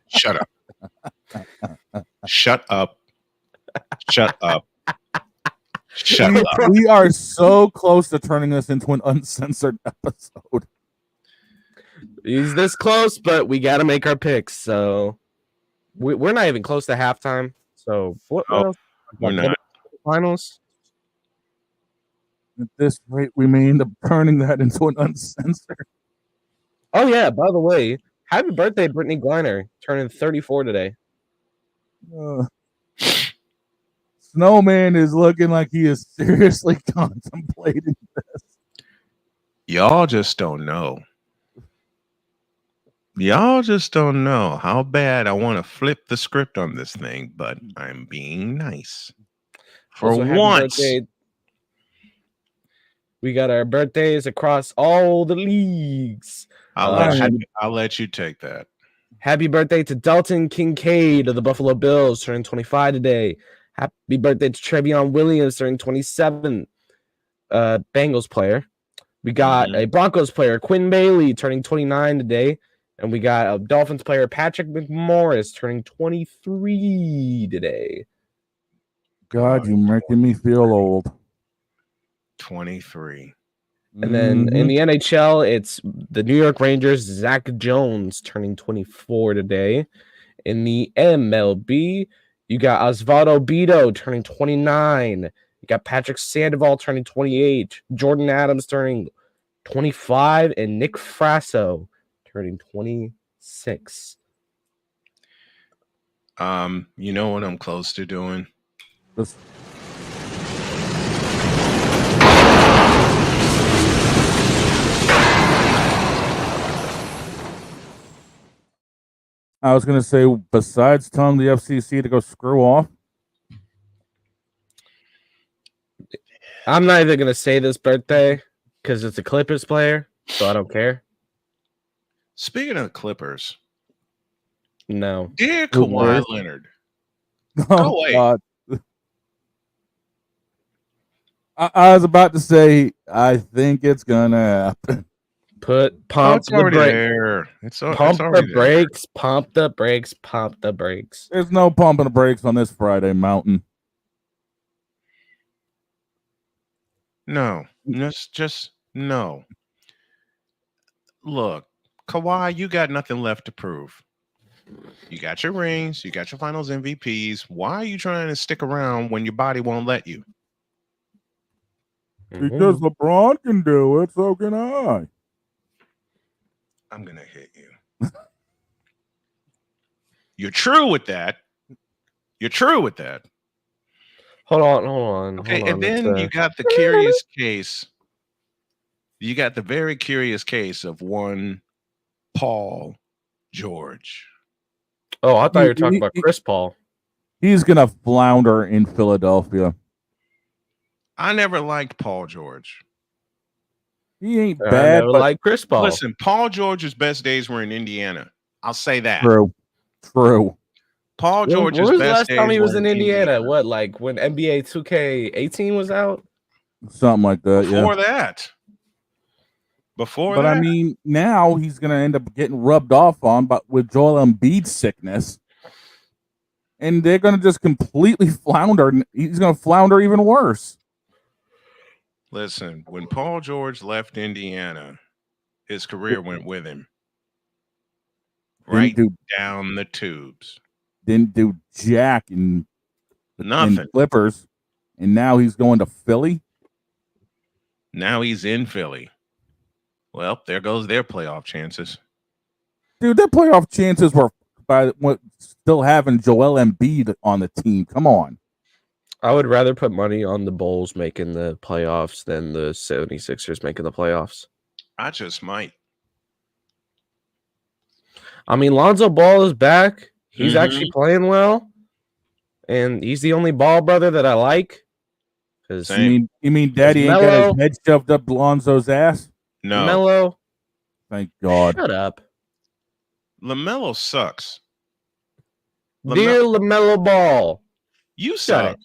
Speaker 2: Shut up. Shut up. Shut up. Shut up.
Speaker 1: We are so close to turning this into an uncensored episode.
Speaker 8: He's this close, but we got to make our picks. So we're not even close to halftime. So what else?
Speaker 2: We're not.
Speaker 8: Finals.
Speaker 1: At this rate, we may end up turning that into an uncensored.
Speaker 8: Oh yeah! By the way, happy birthday, Brittany Griner, turning 34 today.
Speaker 1: Snowman is looking like he is seriously contemplating this.
Speaker 2: Y'all just don't know. Y'all just don't know how bad I want to flip the script on this thing, but I'm being nice. For
Speaker 8: Also, happy
Speaker 2: once.
Speaker 8: birthday. We got our birthdays across all the leagues.
Speaker 2: I'll let you take that.
Speaker 8: Happy birthday to Dalton Kincaid of the Buffalo Bills, turning 25 today. Happy birthday to Trevion Williams, turning 27. Bengals player. We got a Broncos player, Quinn Bailey, turning 29 today. And we got a Dolphins player, Patrick McMorris, turning 23 today.
Speaker 1: God, you're making me feel old.
Speaker 2: 23.
Speaker 8: And then in the NHL, it's the New York Rangers, Zach Jones, turning 24 today. In the MLB, you got Osvaldo Bido turning 29. You got Patrick Sandoval turning 28. Jordan Adams turning 25. And Nick Frasso turning 26.
Speaker 2: You know what I'm close to doing?
Speaker 1: I was going to say, besides telling the FCC to go screw off.
Speaker 8: I'm not even going to say this birthday because it's a Clippers player, so I don't care.
Speaker 2: Speaking of Clippers.
Speaker 8: No.
Speaker 2: Dear Kawhi Leonard.
Speaker 1: Oh,
Speaker 2: go away.
Speaker 1: God. I was about to say, I think it's going to happen.
Speaker 8: Pump the brakes.
Speaker 2: There.
Speaker 8: Pump the brakes. Pump the brakes. Pump the brakes.
Speaker 1: There's no pumping the brakes on this Friday Mountain.
Speaker 2: No. Just no. Look, Kawhi, you got nothing left to prove. You got your rings. You got your finals MVPs. Why are you trying to stick around when your body won't let you?
Speaker 1: Because LeBron can do it, so can I.
Speaker 2: I'm going to hit you. You're true with that. You're true with that.
Speaker 8: Hold on.
Speaker 2: Okay, and then you got the curious case. You got the very curious case of one Paul George.
Speaker 8: Oh, I thought you were talking about Chris Paul.
Speaker 1: He's going to flounder in Philadelphia.
Speaker 2: I never liked Paul George.
Speaker 1: He ain't bad, but
Speaker 8: like Chris Paul.
Speaker 2: Listen, Paul George's best days were in Indiana. I'll say that.
Speaker 1: True.
Speaker 2: Paul George's
Speaker 8: when was the
Speaker 2: best
Speaker 8: last time
Speaker 2: days
Speaker 8: he was
Speaker 2: were
Speaker 8: in Indiana? What, like when NBA 2K18 was out?
Speaker 1: Something like that,
Speaker 2: Before
Speaker 1: yeah.
Speaker 2: that. Before
Speaker 1: but
Speaker 2: that.
Speaker 1: I mean, now he's going to end up getting rubbed off on but with Joel Embiid's sickness. And they're going to just completely flounder. He's going to flounder even worse.
Speaker 2: Listen, when Paul George left Indiana, his career went with him. Right down the tubes.
Speaker 1: Didn't do jack in Clippers. And now he's going to Philly.
Speaker 2: Now he's in Philly. Well, there goes their playoff chances.
Speaker 1: Dude, their playoff chances were by still having Joel Embiid on the team. Come on.
Speaker 8: I would rather put money on the Bulls making the playoffs than the 76ers making the playoffs.
Speaker 2: I just might.
Speaker 8: I mean, Lonzo Ball is back. He's actually playing well. And he's the only Ball brother that I like.
Speaker 1: You mean Daddy ain't got his head shoved up Lonzo's ass?
Speaker 2: No.
Speaker 8: Melo.
Speaker 1: Thank God.
Speaker 8: Shut up.
Speaker 2: LaMelo sucks.
Speaker 8: Dear LaMelo Ball.
Speaker 2: You suck.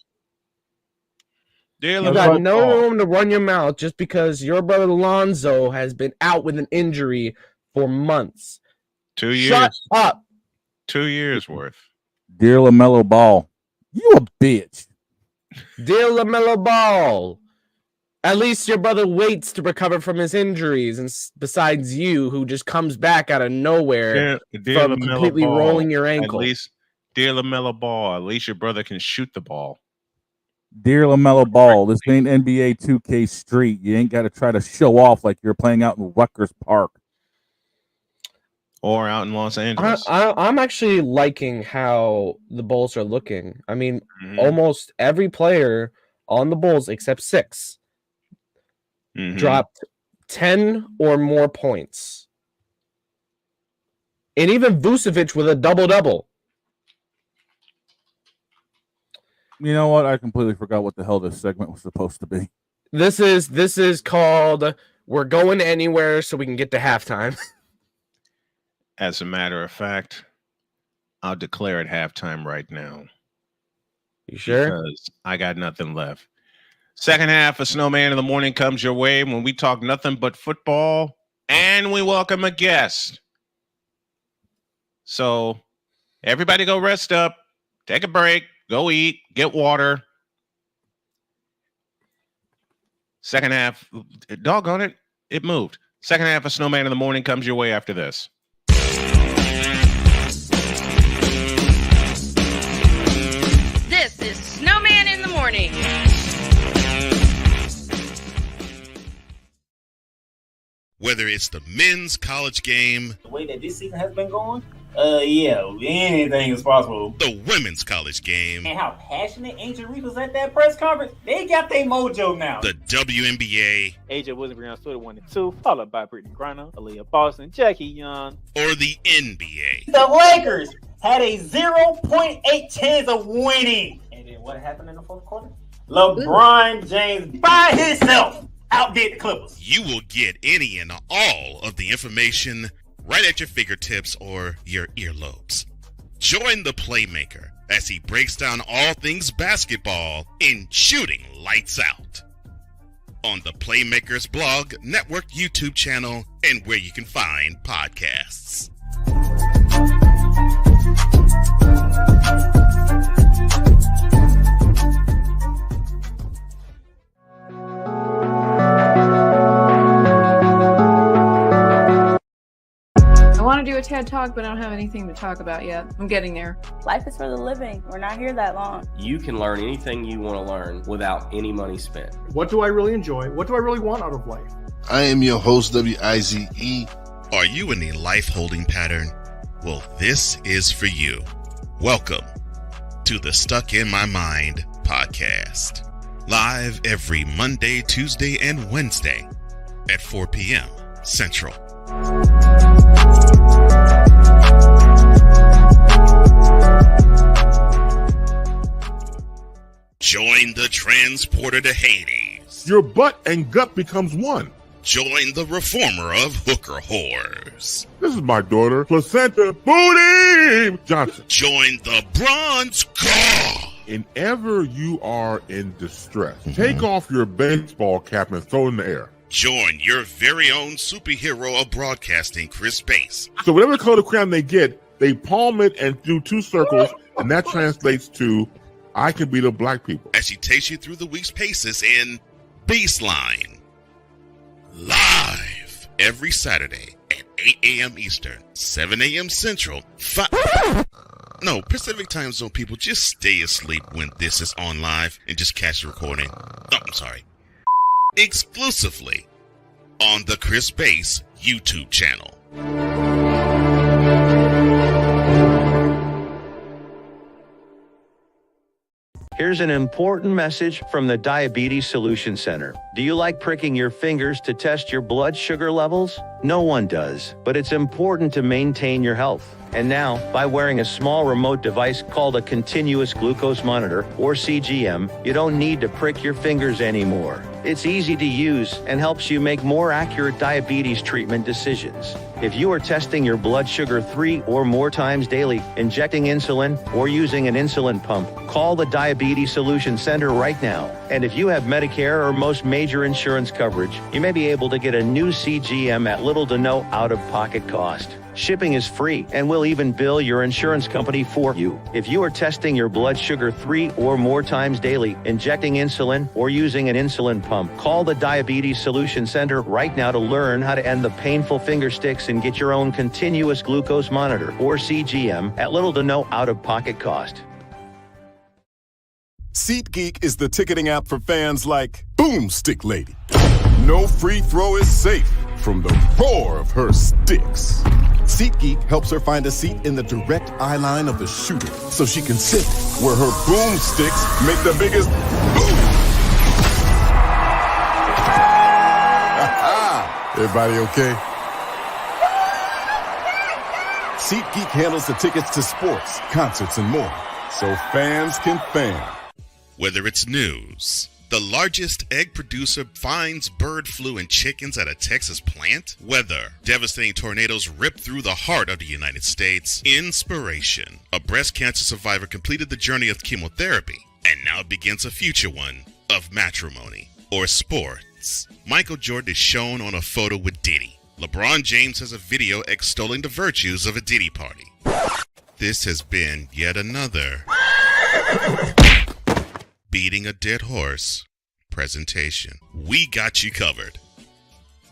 Speaker 8: You got no room to run your mouth just because your brother Lonzo has been out with an injury for months.
Speaker 2: 2 years.
Speaker 8: Shut up.
Speaker 2: 2 years worth.
Speaker 1: Dear LaMelo Ball, you a bitch.
Speaker 8: Dear LaMelo Ball, at least your brother waits to recover from his injuries, and besides you, who just comes back out of nowhere from completely rolling your ankle.
Speaker 2: At least, dear LaMelo Ball, at least your brother can shoot the ball.
Speaker 1: Dear LaMelo Ball, this ain't NBA 2K Street. You ain't got to try to show off like you're playing out in Rutgers Park.
Speaker 2: Or out in Los Angeles.
Speaker 8: I'm actually liking how the Bulls are looking. I mean, almost every player on the Bulls, except 6, dropped 10 or more points. And even Vucevic with a double-double.
Speaker 1: You know what? I completely forgot what the hell this segment was supposed to be.
Speaker 8: This is called We're Going Anywhere So We Can Get to Halftime.
Speaker 2: As a matter of fact, I'll declare it halftime right now.
Speaker 8: You sure?
Speaker 2: Because I got nothing left. Second half of Snowman in the Morning comes your way when we talk nothing but football and we welcome a guest. So everybody go rest up, take a break, go eat, get water. Second half, doggone it, it moved. Second half of Snowman in the Morning comes your way after this.
Speaker 4: This is Snowman in the Morning.
Speaker 7: Whether it's the men's college game,
Speaker 13: The way that this season has been going, yeah, anything is possible.
Speaker 7: the women's college game,
Speaker 13: And how passionate Ancient Reef was at that press conference, they got their mojo now.
Speaker 7: the WNBA,
Speaker 14: AJ Wilson on Twitter 1 and 2, followed by Brittany Griner, Aaliyah Boston, Jackie Young.
Speaker 7: or the NBA.
Speaker 13: The Lakers had a 0.8 chance of winning. And then what happened in the fourth quarter? LeBron James by himself outdid the Clippers.
Speaker 7: You will get any and all of the information right at your fingertips or your earlobes. Join the Playmaker as he breaks down all things basketball in Shooting Lights Out on the Playmaker's blog, network, YouTube channel, and where you can find podcasts.
Speaker 9: I want to do a TED Talk, but I don't have anything to talk about yet. I'm getting there.
Speaker 10: Life is for the living. We're not here that long.
Speaker 11: You can learn anything you want to learn without any money spent.
Speaker 12: What do I really enjoy? What do I really want out of life?
Speaker 16: I am your host, WIZE.
Speaker 7: Are you in a life holding pattern? Well, this is for you. Welcome to the Stuck in My Mind podcast. Live every Monday, Tuesday, and Wednesday at 4 p.m. Central. Join the transporter to Hades.
Speaker 15: Your butt and gut becomes one.
Speaker 7: Join the reformer of hooker whores.
Speaker 15: This is my daughter, Placenta Booty Johnson.
Speaker 7: Join the bronze car.
Speaker 15: Whenever you are in distress, take off your baseball cap and throw it in the air.
Speaker 7: Join your very own superhero of broadcasting, Chris Bass.
Speaker 15: So whatever color crayon they get, they palm it and do two circles, and that translates to I can beat up black people.
Speaker 7: As she takes you through the week's paces in Baseline. Live every Saturday at 8 a.m. Eastern, 7 a.m. Central, Pacific Time Zone people, just stay asleep when this is on live and just catch the recording. Oh, I'm sorry. Exclusively on the Chris Bass YouTube channel.
Speaker 17: Here's an important message from the Diabetes Solution Center. Do you like pricking your fingers to test your blood sugar levels? No one does, but it's important to maintain your health. And now, by wearing a small remote device called a continuous glucose monitor, or CGM, you don't need to prick your fingers anymore. It's easy to use and helps you make more accurate diabetes treatment decisions. If you are testing your blood sugar 3 or more times daily, injecting insulin, or using an insulin pump, call the Diabetes Solution Center right now. And if you have Medicare or most major insurance coverage, you may be able to get a new CGM at little to no out-of-pocket cost. Shipping is free, and we'll even bill your insurance company for you. If you are testing your blood sugar 3 or more times daily, injecting insulin, or using an insulin pump, call the Diabetes Solution Center right now to learn how to end the painful finger sticks and get your own continuous glucose monitor, or CGM, at little to no out-of-pocket cost.
Speaker 18: SeatGeek is the ticketing app for fans like Boomstick Lady. No free throw is safe from the roar of her sticks. SeatGeek helps her find a seat in the direct eye line of the shooter so she can sit where her boomsticks make the biggest boom. Everybody okay? SeatGeek handles the tickets to sports, concerts, and more, so fans can fan.
Speaker 7: Whether it's news, the largest egg producer finds bird flu in chickens at a Texas plant, weather, devastating tornadoes rip through the heart of the United States, inspiration, a breast cancer survivor completed the journey of chemotherapy, and now begins a future one of matrimony or sports. Michael Jordan is shown on a photo with Diddy. LeBron James has a video extolling the virtues of a Diddy party. This has been yet another beating a dead horse presentation. We got you covered.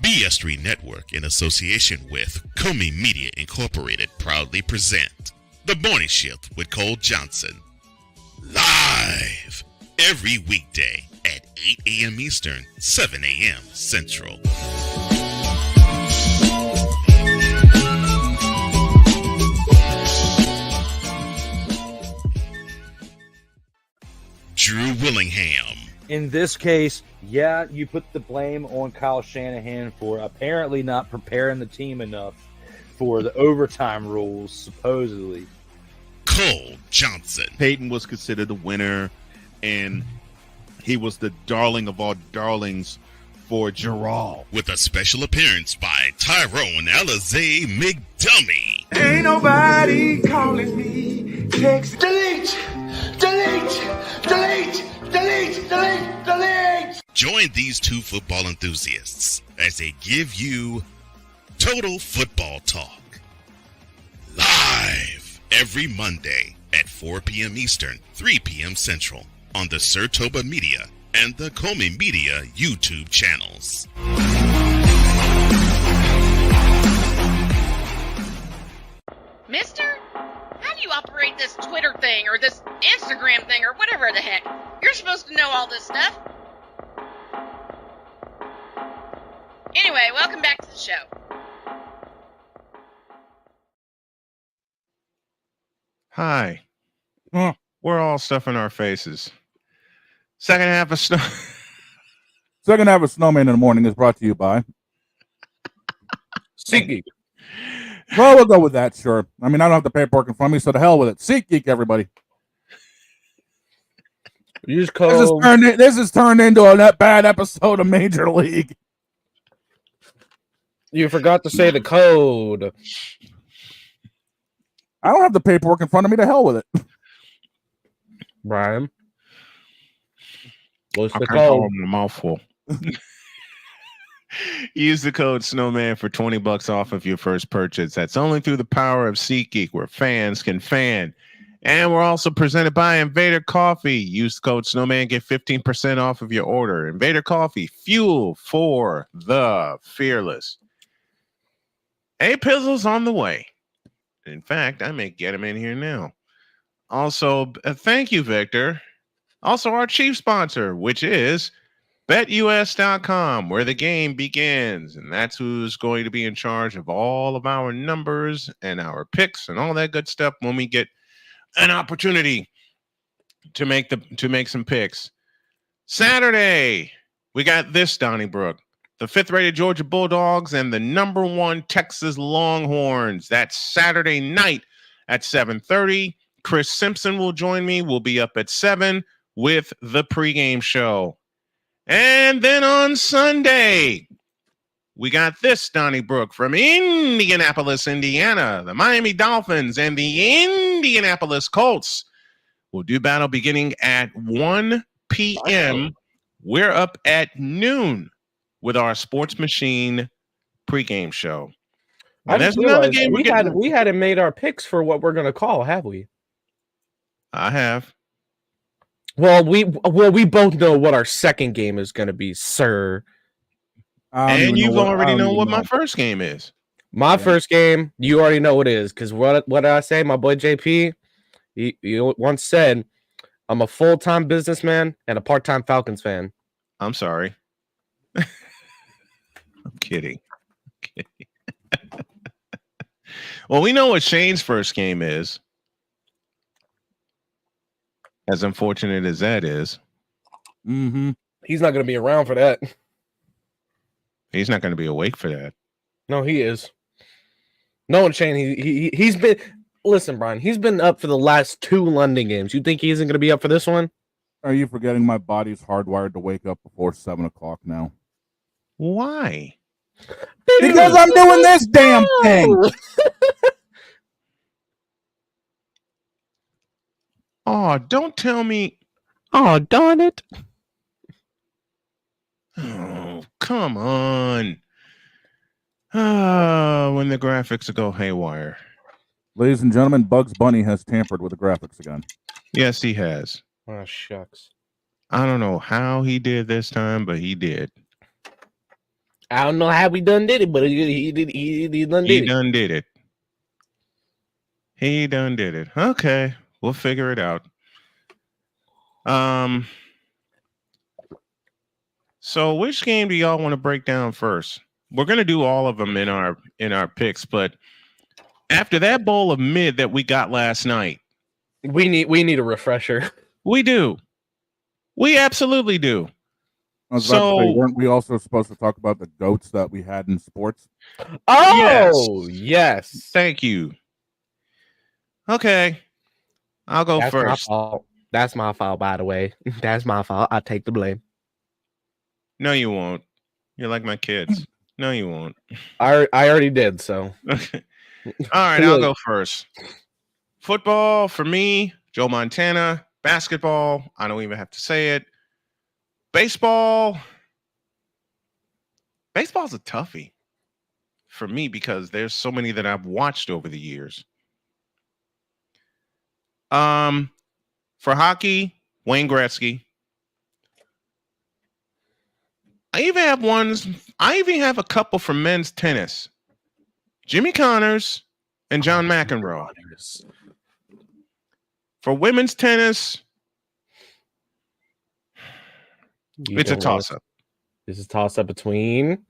Speaker 7: BS3 Network, in association with Comey Media Incorporated, proudly present The Morning Shift with Cole Johnson. Live every weekday at 8 a.m. Eastern, 7 a.m. Central. Drew Willingham.
Speaker 19: In this case, yeah, you put the blame on Kyle Shanahan for apparently not preparing the team enough for the overtime rules, supposedly.
Speaker 7: Cole Johnson.
Speaker 15: Peyton was considered the winner, and he was the darling of all darlings for Gerald.
Speaker 7: With a special appearance by Tyrone Alizé McDummy.
Speaker 20: Ain't nobody calling me. Text delete.
Speaker 7: Join these two football enthusiasts as they give you Total Football Talk. Live every Monday at 4 p.m. Eastern, 3 p.m. Central on the Sertoba Media and the Comey Media YouTube channels.
Speaker 4: Mister, how do you operate this Twitter thing or this Instagram thing or whatever the heck? You're supposed to know all this stuff. Anyway, welcome back to the show.
Speaker 2: Hi. We're all stuffing our faces. Second half of
Speaker 1: Snowman in the Morning is brought to you by
Speaker 8: SeatGeek.
Speaker 1: Well, we'll go with that, sure. I mean, I don't have the paperwork in front of me, so the hell with it. SeatGeek, everybody.
Speaker 8: Use code.
Speaker 1: This has turned into a bad episode of Major League.
Speaker 8: You forgot to say the code.
Speaker 1: I don't have the paperwork in front of me. To hell with it.
Speaker 8: Brian. What's the
Speaker 2: I
Speaker 8: code?
Speaker 2: call them a mouthful. Use the code Snowman for $20 off of your first purchase. That's only through the power of SeatGeek, where fans can fan. And we're also presented by Invader Coffee. Use the code Snowman, get 15% off of your order. Invader Coffee, fuel for the fearless. A-Pizzle's on the way. In fact, I may get him in here now. Also, thank you, Victor. Also, our chief sponsor, which is BetUS.com, where the game begins. And that's who's going to be in charge of all of our numbers and our picks and all that good stuff when we get an opportunity to make some picks. Saturday, we got this, Donnybrook. The 5th-rated Georgia Bulldogs and the number 1 Texas Longhorns. That's Saturday night at 7:30. Chris Simpson will join me. We'll be up at 7 with the pregame show. And then on Sunday, we got this, Donnybrook, from Indianapolis, Indiana. The Miami Dolphins and the Indianapolis Colts will do battle beginning at 1 p.m. We're up at noon with our Sports Machine pregame show.
Speaker 8: I just realized we hadn't made our picks for what we're going to call, have we?
Speaker 2: I have.
Speaker 8: Well, we both know what our second game is going to be, sir.
Speaker 2: And you've already know what my first game is.
Speaker 8: My first game, you already know what it is. Because what did I say? My boy JP, he once said, I'm a full-time businessman and a part-time Falcons fan.
Speaker 2: I'm sorry. I'm kidding. Well, we know what Shane's first game is. As unfortunate as that is.
Speaker 1: Mm-hmm.
Speaker 8: He's not going to be around for that.
Speaker 2: He's not going to be awake for that.
Speaker 8: No, he is. No one saying he's been. Listen, Brian, he's been up for the last 2 London games. You think he isn't going to be up for this one?
Speaker 1: Are you forgetting my body's hardwired to wake up before 7 o'clock now?
Speaker 2: Why?
Speaker 1: Because I'm doing this damn thing.
Speaker 2: Oh, don't tell me.
Speaker 8: Oh, darn it.
Speaker 2: Oh, come on. When the graphics go haywire.
Speaker 1: Ladies and gentlemen, Bugs Bunny has tampered with the graphics again.
Speaker 2: Yes, he has.
Speaker 8: Oh, shucks.
Speaker 2: I don't know how he did this time, but he did.
Speaker 8: I don't know how we done did it, but he did. He done did it.
Speaker 2: He done did it. He done did it. Okay, we'll figure it out. So which game do y'all want to break down first? We're gonna do all of them in our picks, but after that bowl of mid that we got last night,
Speaker 8: we need a refresher.
Speaker 2: We do. We absolutely do.
Speaker 1: I was about to say, weren't we also supposed to talk about the goats that we had in sports?
Speaker 8: Oh, yes.
Speaker 2: Thank you. Okay. I'll go
Speaker 8: That's
Speaker 2: first.
Speaker 8: My fault. That's my fault, by the way. That's my fault. I take the blame.
Speaker 2: No, you won't. You're like my kids. No, you won't.
Speaker 8: I already did, so.
Speaker 2: Okay. All right, I'll go first. Football, for me, Joe Montana. Basketball, I don't even have to say it. Baseball's a toughie for me because there's so many that I've watched over the years. For hockey, Wayne Gretzky. I even have a couple for men's tennis. Jimmy Connors and John McEnroe. For women's tennis, it's a toss-up.
Speaker 8: This is a toss-up between...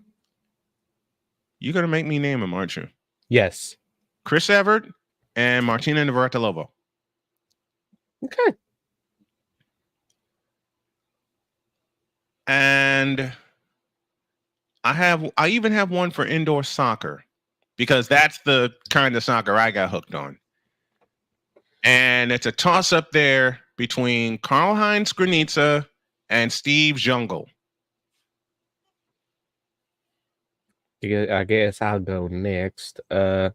Speaker 2: You're going to make me name them, aren't you?
Speaker 8: Yes.
Speaker 2: Chris Evert and Martina Navratilova.
Speaker 8: Okay.
Speaker 2: And I even have one for indoor soccer because that's the kind of soccer I got hooked on. And it's a toss-up there between Karl-Heinz Granitza and Steve Jungle.
Speaker 8: I guess I'll go next. For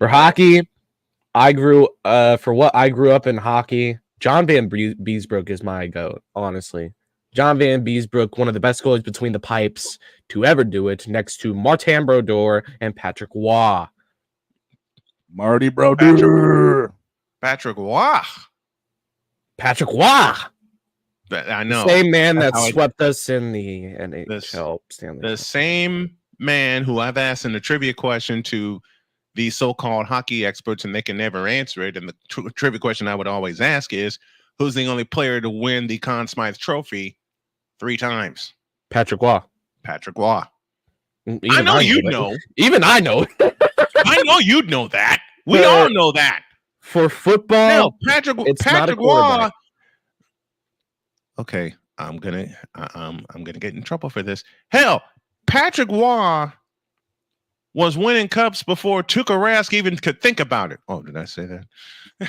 Speaker 8: hockey, I grew up in hockey. John Van Beesbrook is my goat, honestly. John Van Beesbrook, one of the best goalies between the pipes to ever do it, next to Martin Brodeur and Patrick Waugh.
Speaker 1: Marty Brodeur.
Speaker 2: Patrick Waugh.
Speaker 8: Patrick Waugh.
Speaker 2: I know.
Speaker 8: The same man that swept us in the NHL Stanley Cup.
Speaker 2: The same man who I've asked in the trivia question to the so-called hockey experts, and they can never answer it. And the trivia question I would always ask is, who's the only player to win the Conn Smythe Trophy 3 times?
Speaker 8: Patrick Waugh.
Speaker 2: Patrick Waugh.
Speaker 8: I know you know. Even I know.
Speaker 2: I know you'd know that. We all know that.
Speaker 8: For football,
Speaker 2: Patrick Waugh. Okay, I'm gonna get in trouble for this. Hell, Patrick Waugh was winning cups before Tuukka Rask even could think about it. Oh, did I say that?
Speaker 8: He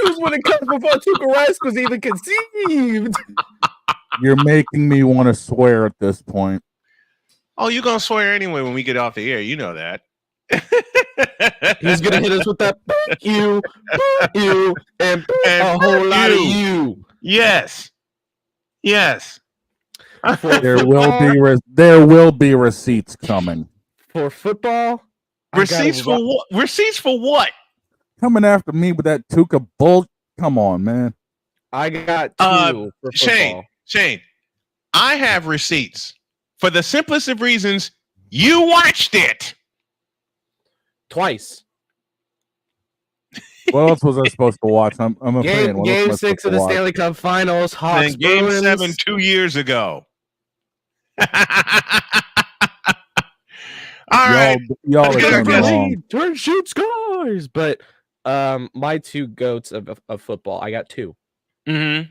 Speaker 8: was winning cups before Tuukka Rask was even conceived.
Speaker 1: You're making me want to swear at this point.
Speaker 2: Oh, you're gonna swear anyway when we get off the air. You know that.
Speaker 8: He's gonna hit us with that you, and a whole lot of you.
Speaker 2: Yes.
Speaker 1: There will be receipts coming.
Speaker 8: For football,
Speaker 2: receipts for what? Receipts for what?
Speaker 1: Coming after me with that Tuukka bull. Come on, man.
Speaker 8: I got 2 for football.
Speaker 2: Shane, I have receipts for the simplest of reasons. You watched it
Speaker 8: twice.
Speaker 2: What else was I supposed to watch? I'm a fan. What
Speaker 8: Game 6 of the Stanley Cup Finals. Hawks.
Speaker 2: And Game 7 2 years ago. All right,
Speaker 1: y'all are getting wrong.
Speaker 8: Turn shoot scores. But my 2 goats of football. I got 2.
Speaker 2: Mm-hmm.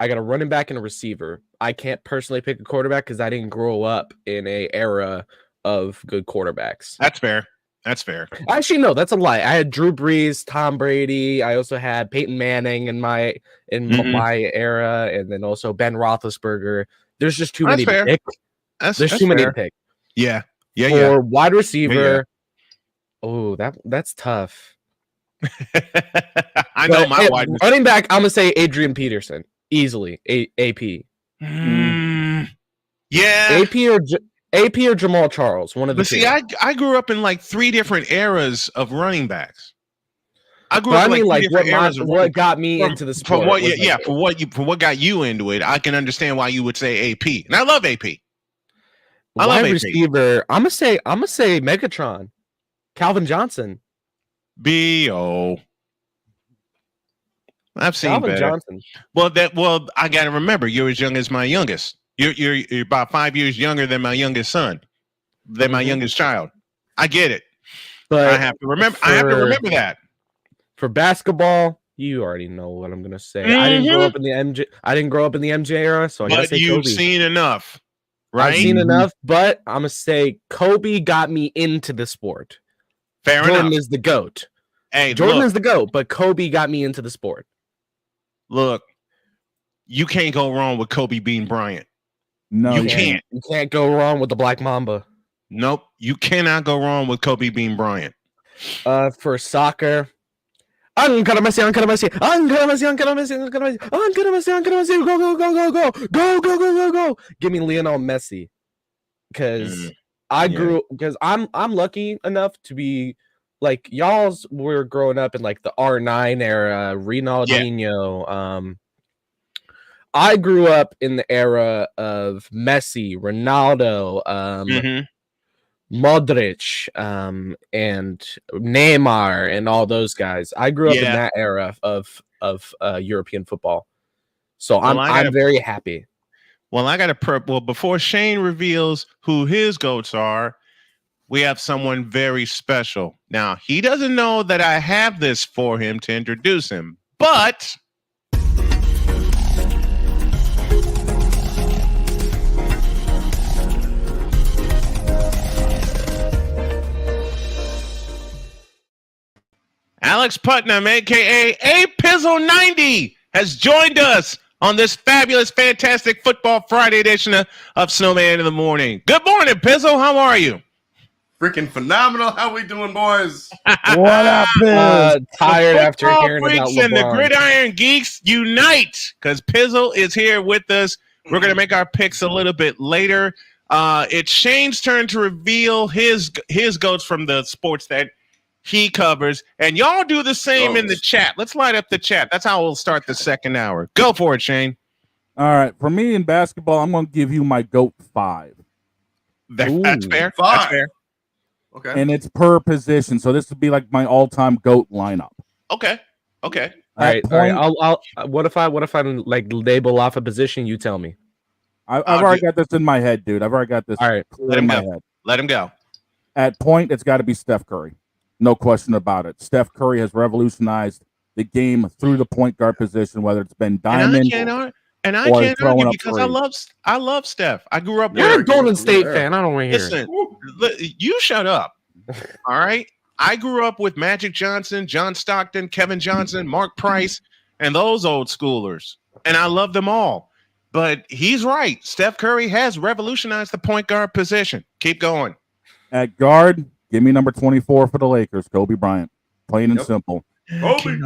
Speaker 8: I got a running back and a receiver. I can't personally pick a quarterback because I didn't grow up in a era of good quarterbacks.
Speaker 2: That's fair. That's fair.
Speaker 8: Actually, no, that's a lie. I had Drew Brees, Tom Brady. I also had Peyton Manning in my era, and then also Ben Roethlisberger. There's just too many to pick. There's too many to pick.
Speaker 2: Yeah.
Speaker 8: For wide receiver, that's tough.
Speaker 2: I know my wide
Speaker 8: running back. I'm gonna say Adrian Peterson easily. AP.
Speaker 2: Yeah.
Speaker 8: AP or Jamal Charles. One of the two.
Speaker 2: See, I grew up in like 3 different eras of running backs. I grew up in
Speaker 8: what got me into the sport.
Speaker 2: For what got you into it, I can understand why you would say AP, and I love AP. I love AP.
Speaker 8: Receiver. I'm gonna say Megatron, Calvin Johnson.
Speaker 2: B.O. I've seen
Speaker 8: Calvin
Speaker 2: better.
Speaker 8: Johnson.
Speaker 2: Well, I gotta remember you're as young as my youngest. You're about 5 years younger than my youngest son, than my youngest child. I get it, but I have to remember. I have to remember that.
Speaker 8: For basketball, you already know what I'm gonna say. I didn't grow up in the MJ. I didn't grow up in the MJ era, so I gotta say
Speaker 2: you've
Speaker 8: Kobe.
Speaker 2: Seen enough, right?
Speaker 8: I've seen enough, but I'm gonna say Kobe got me into the sport.
Speaker 2: Fair
Speaker 8: Jordan
Speaker 2: enough.
Speaker 8: is the GOAT.
Speaker 2: Hey,
Speaker 8: Jordan is the GOAT, but Kobe got me into the sport.
Speaker 2: Look, you can't go wrong with Kobe beating Bryant.
Speaker 1: No,
Speaker 2: you can't.
Speaker 8: You can't go wrong with the Black Mamba.
Speaker 2: Nope, you cannot go wrong with Kobe beating Bryant.
Speaker 8: For soccer, Ankara Messi, go. Give me Lionel Messi, because I'm lucky enough to be like y'all's were growing up in like the R9 era, Ronaldinho. I grew up in the era of Messi, Ronaldo, Modric, and Neymar, and all those guys. I grew up in that era of European football, so I'm very happy.
Speaker 2: Well, I got to well, before Shane reveals who his GOATs are, we have someone very special. Now, he doesn't know that I have this for him to introduce him, but Alex Putnam, aka A Pizzle 90, has joined us on this fabulous, fantastic Football Friday edition of Snowman in the Morning. Good morning, Pizzle. How are you?
Speaker 21: Freaking phenomenal. How we doing, boys?
Speaker 1: What up, Pizzle?
Speaker 8: Tired after hearing about
Speaker 2: LeBron. And the
Speaker 8: LeBron.
Speaker 2: Gridiron Geeks unite, because Pizzle is here with us. We're going to make our picks a little bit later. It's Shane's turn to reveal his GOATs from the sports that he covers, and y'all do the same in the chat. Let's light up the chat. That's how we'll start the second hour. Go for it, Shane.
Speaker 1: All right, for me in basketball, I'm going to give you my GOAT 5.
Speaker 2: That's fair.
Speaker 21: 5.
Speaker 2: That's fair.
Speaker 21: Okay.
Speaker 1: And it's per position, so this would be like my all-time GOAT lineup.
Speaker 2: Okay.
Speaker 8: All right. I'll what if I like label off a position? You tell me.
Speaker 1: I've already got this in my head, dude. I've already got this.
Speaker 8: All right.
Speaker 2: Let him go. Let him go.
Speaker 1: At point, it's got to be Steph Curry. No question about it. Steph Curry has revolutionized the game through the point guard position, whether it's been diamond
Speaker 2: and I can't argue because I love Steph. I grew up.
Speaker 8: You're a Golden State fan. I don't want to hear
Speaker 2: it. You shut up. All right. I grew up with Magic Johnson, John Stockton, Kevin Johnson, Mark Price, and those old schoolers, and I love them all. But he's right. Steph Curry has revolutionized the point guard position. Keep going.
Speaker 1: At guard, give me number 24 for the Lakers, Kobe Bryant. Plain and simple.
Speaker 21: Kobe.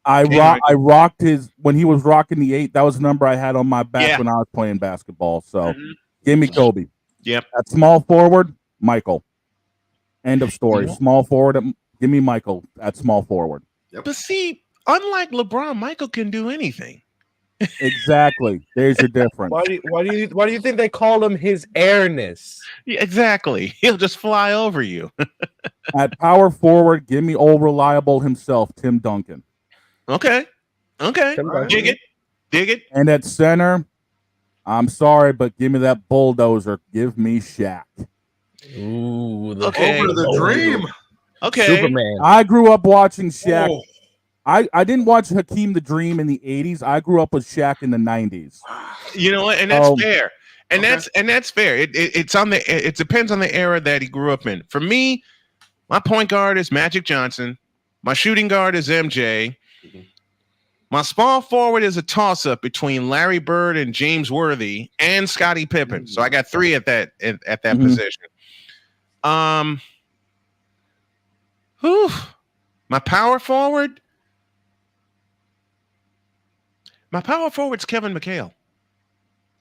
Speaker 1: I rocked his when he was rocking the 8. That was the number I had on my back when I was playing basketball. So give me Kobe.
Speaker 2: Yep.
Speaker 1: At small forward, Michael. End of story. Small forward, give me Michael at small forward.
Speaker 2: Yep. But see, unlike LeBron, Michael can do anything.
Speaker 1: Exactly. There's your difference.
Speaker 8: Why do you think they call him his airness?
Speaker 2: Yeah, exactly. He'll just fly over you.
Speaker 1: At power forward, give me old reliable himself, Tim Duncan.
Speaker 2: Okay. Dig it.
Speaker 1: And at center, I'm sorry, but give me that bulldozer. Give me Shaq.
Speaker 8: Ooh,
Speaker 21: Over the dream.
Speaker 2: Okay.
Speaker 8: Superman.
Speaker 1: I grew up watching Shaq.
Speaker 21: Oh.
Speaker 1: I didn't watch Hakeem the Dream in the 80s. I grew up with Shaq in the 90s.
Speaker 2: You know what? And that's fair. And that's fair. It depends on the era that he grew up in. For me, my point guard is Magic Johnson. My shooting guard is MJ. My small forward is a toss-up between Larry Bird and James Worthy and Scottie Pippen. So I got 3 at that position. My power forward. My power forward's Kevin McHale.